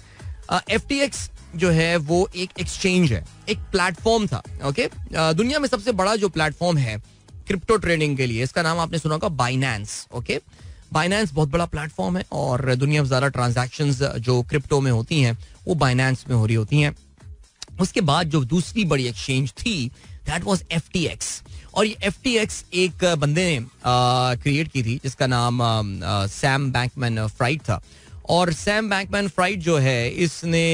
FTX जो है वो एक एक्सचेंज है, एक प्लेटफॉर्म था. ओके, दुनिया में सबसे बड़ा जो प्लेटफॉर्म है क्रिप्टो ट्रेडिंग के लिए, इसका नाम आपने सुना होगा बाइनेंस. ओके, बाइनेंस बहुत बड़ा प्लेटफॉर्म है और दुनिया में ज्यादा ट्रांजैक्शंस जो क्रिप्टो में होती हैं वो बाइनेंस में हो रही होती हैं. उसके बाद जो दूसरी बड़ी एक्सचेंज थी दैट वाज FTX. और ये FTX एक बंदे ने क्रिएट की थी जिसका नाम सैम बैंकमैन फ्राइड था. और सैम बैंकमैन फ्राइड जो है इसने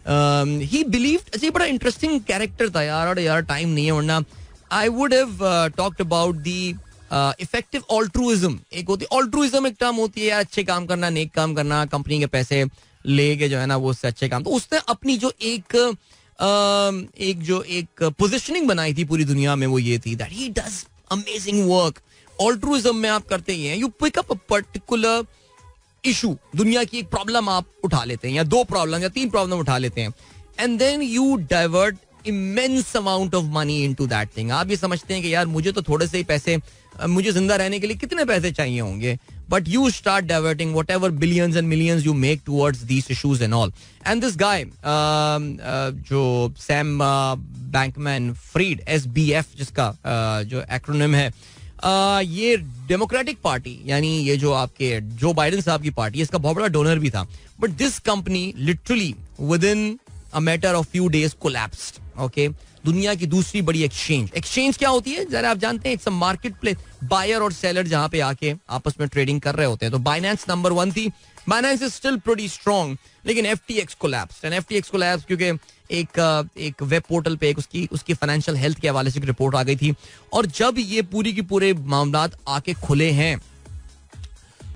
ही बिलीव्ड, अच्छा बड़ा इंटरेस्टिंग कैरेक्टर था यार. और यार टाइम नहीं है वरना I would have talked about the effective altruism. एक होती है ऑल्ट्रुइज्म, एक टर्म होती है यार अच्छे काम करना, नेक काम करना, कंपनी के पैसे लेके जो है ना वो उससे अच्छे काम. तो उसने अपनी जो एक पोजिशनिंग बनाई थी पूरी दुनिया में वो ये थी that he does amazing work. Altruism में आप करते ही हैं, you pick up a particular issue, दुनिया की एक प्रॉब्लम आप उठा लेते हैं या 2 प्रॉब्लम या 3 प्रॉब्लम उठा लेते हैं and then you divert immense amount of money into that thing. आप ये समझते हैं कि यार मुझे तो थोड़े से ही पैसे, मुझे जिंदा रहने के लिए कितने पैसे चाहिए होंगे, but you start diverting what ever billions and millions you make towards these issues and all. And this guy जो सैम बैंकमैन फ्रीड, SBF जिसका जो एक्रोनिम है, ये डेमोक्रेटिक पार्टी यानी ये जो आपके जो बाइडेन साहब की पार्टी, इसका बहुत बड़ा डोनर भी था. But this company literally with in a matter of few days collapsed. Okay, दुनिया की दूसरी बड़ी एक्सचेंज क्या होती है जरा आप जानते हैं? It's a market place, buyer और सेलर जहां पे आके आपस में ट्रेडिंग कर रहे होते हैं. तो बाइनेंस नंबर 1 थी. Binance is still pretty strong, लेकिन FTX collapsed. And FTX collapse क्योंकि एक वेब पोर्टल पे एक उसकी फाइनेंशियल हेल्थ के हवाले से रिपोर्ट आ गई थी. और जब ये पूरी की पूरे मामलात आके खुले हैं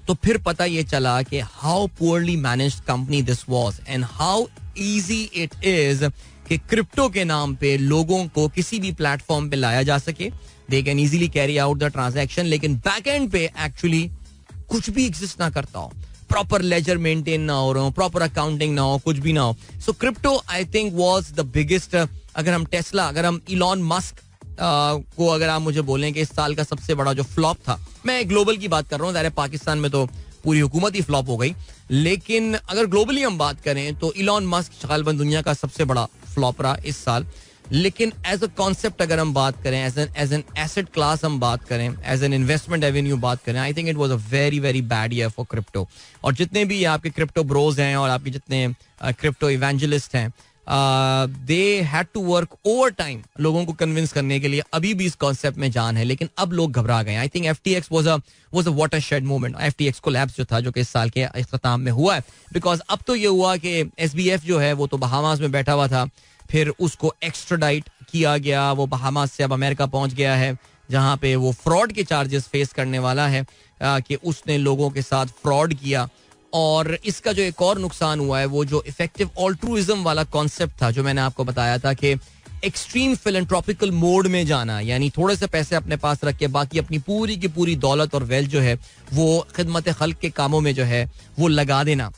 तो फिर पता ये चला कि how poorly managed company this was and how easy it is कि क्रिप्टो के नाम पे लोगों को किसी भी प्लेटफॉर्म पे लाया जा सके. They can easily carry out the transaction, लेकिन बैक एंड पे एक्चुअली कुछ भी एग्जिस्ट ना करता हो, प्रॉपर लेजर मेंटेन ना हो रहा हो, प्रॉपर अकाउंटिंग ना हो, कुछ भी ना हो. So crypto I think was the biggest. अगर हम टेस्ला, अगर हम इलॉन मस्क को अगर आप मुझे बोलें कि इस साल का सबसे बड़ा जो फ्लॉप था, मैं ग्लोबल की बात कर रहा हूँ, ज़ाहिर है पाकिस्तान में तो पूरी हुकूमत ही फ्लॉप हो गई, लेकिन अगर ग्लोबली हम बात करें तो इलॉन मस्क गालिबन दुनिया का सबसे बड़ा फ्लॉप रहा इस साल. लेकिन एज अ कॉन्सेप्ट अगर हम बात करें, एज एन एसेट क्लास हम बात करें, एज एन इन्वेस्टमेंट एवेन्यू बात करें, I think it was a very very bad year for crypto. और जितने भी आपके क्रिप्टो ब्रोज हैं और आपके जितने क्रिप्टो इवेंजलिस्ट हैं, they had to work over time लोगों को कन्विंस करने के लिए. अभी भी इस कॉन्सेप्ट में जान है, लेकिन अब लोग घबरा गए. I think FTX was a watershed moment. FTX collapse जो था, जो कि इस साल के इख्तिताम में हुआ है, बिकॉज अब तो ये हुआ कि SBF जो है वो तो बहामास में बैठा हुआ था, फिर उसको एक्स्ट्राडाइट किया गया, वो बहामास से अब अमेरिका पहुंच गया है, जहां पे वो फ्रॉड के चार्जेस फेस करने वाला है कि उसने लोगों के साथ फ्रॉड किया. और इसका जो एक और नुकसान हुआ है, वो जो इफेक्टिव ऑल्ट्रुइज्म वाला कॉन्सेप्ट था, जो मैंने आपको बताया था कि एक्सट्रीम फिलैंथ्रोपिकल मोड में जाना, यानी थोड़े से पैसे अपने पास रख के बाकी अपनी पूरी की पूरी दौलत और वेल्थ जो है वो खिदमत खल्क के कामों में जो है वो लगा देना,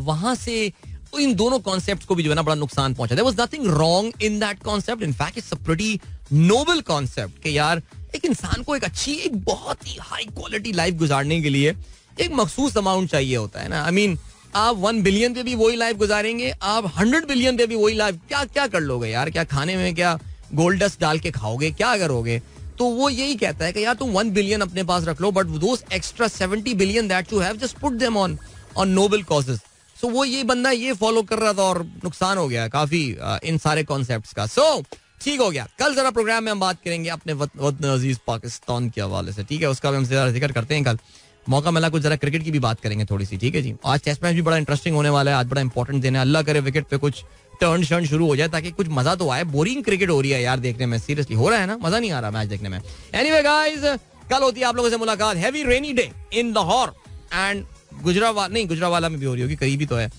वहां से इन दोनों कॉन्सेप्ट्स को भी जो है ना बड़ा नुकसान पहुंचा. There was nothing wrong in that concept. In fact it's a pretty noble concept कि यार एक इंसान को एक अच्छी, एक बहुत ही हाई क्वालिटी लाइफ गुजारने के लिए एक मखसूस अमाउंट चाहिए होता है ना. आई मीन आप 1 बिलियन पे भी वही लाइफ गुजारेंगे, आप 100 बिलियन पे भी वही लाइफ, क्या क्या कर लोगे यार? क्या खाने में क्या गोल्ड डस्ट डाल के खाओगे? क्या करोगे? तो वो यही कहता है कि यार तुम 1 बिलियन अपने पास रख लो, but those extra 70 billion that you have just put them on noble causes. So वो ये बंदा ये फॉलो कर रहा था और नुकसान हो गया काफी इन सारे कॉन्सेप्ट्स का. सो ठीक हो गया. कल जरा प्रोग्राम में हम बात करेंगे अपने वतन अजीज पाकिस्तान के हवाले से. ठीक है, उसका भी हम जरा जिक्र करते हैं. कल मौका मिला कुछ जरा क्रिकेट की भी बात करेंगे थोड़ी सी. ठीक है जी. आज टेस्ट मैच भी बड़ा इंटरेस्टिंग होने वाला है. आज बड़ा इंपॉर्टेंट दिन है. अल्लाह करे विकेट पे कुछ टर्न शर्न शुरू हो जाए ताकि कुछ मजा तो आए. बोरिंग क्रिकेट हो रही है यार देखने में. सीरियसली हो रहा है ना, मजा नहीं आ रहा मैच देखने में. एनीवे गाइस, कल होती है आप लोगों से मुलाकात. Heavy rainy day in Lahore and Gujranwala में भी हो रही होगी, करीबी तो है.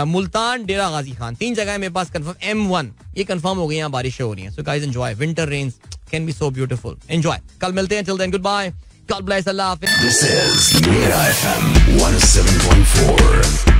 मुल्तान, डेरा गाजी खान, 3 जगह मेरे पास कंफर्म. M1 ये कंफर्म हो गई, यहाँ बारिशें हो रही हैं. So guys enjoy. Winter rains can be so beautiful. Enjoy. कल मिलते हैं. Till then good bye. God bless. अल्लाह हाफिज़. This is Mira FM 107.4.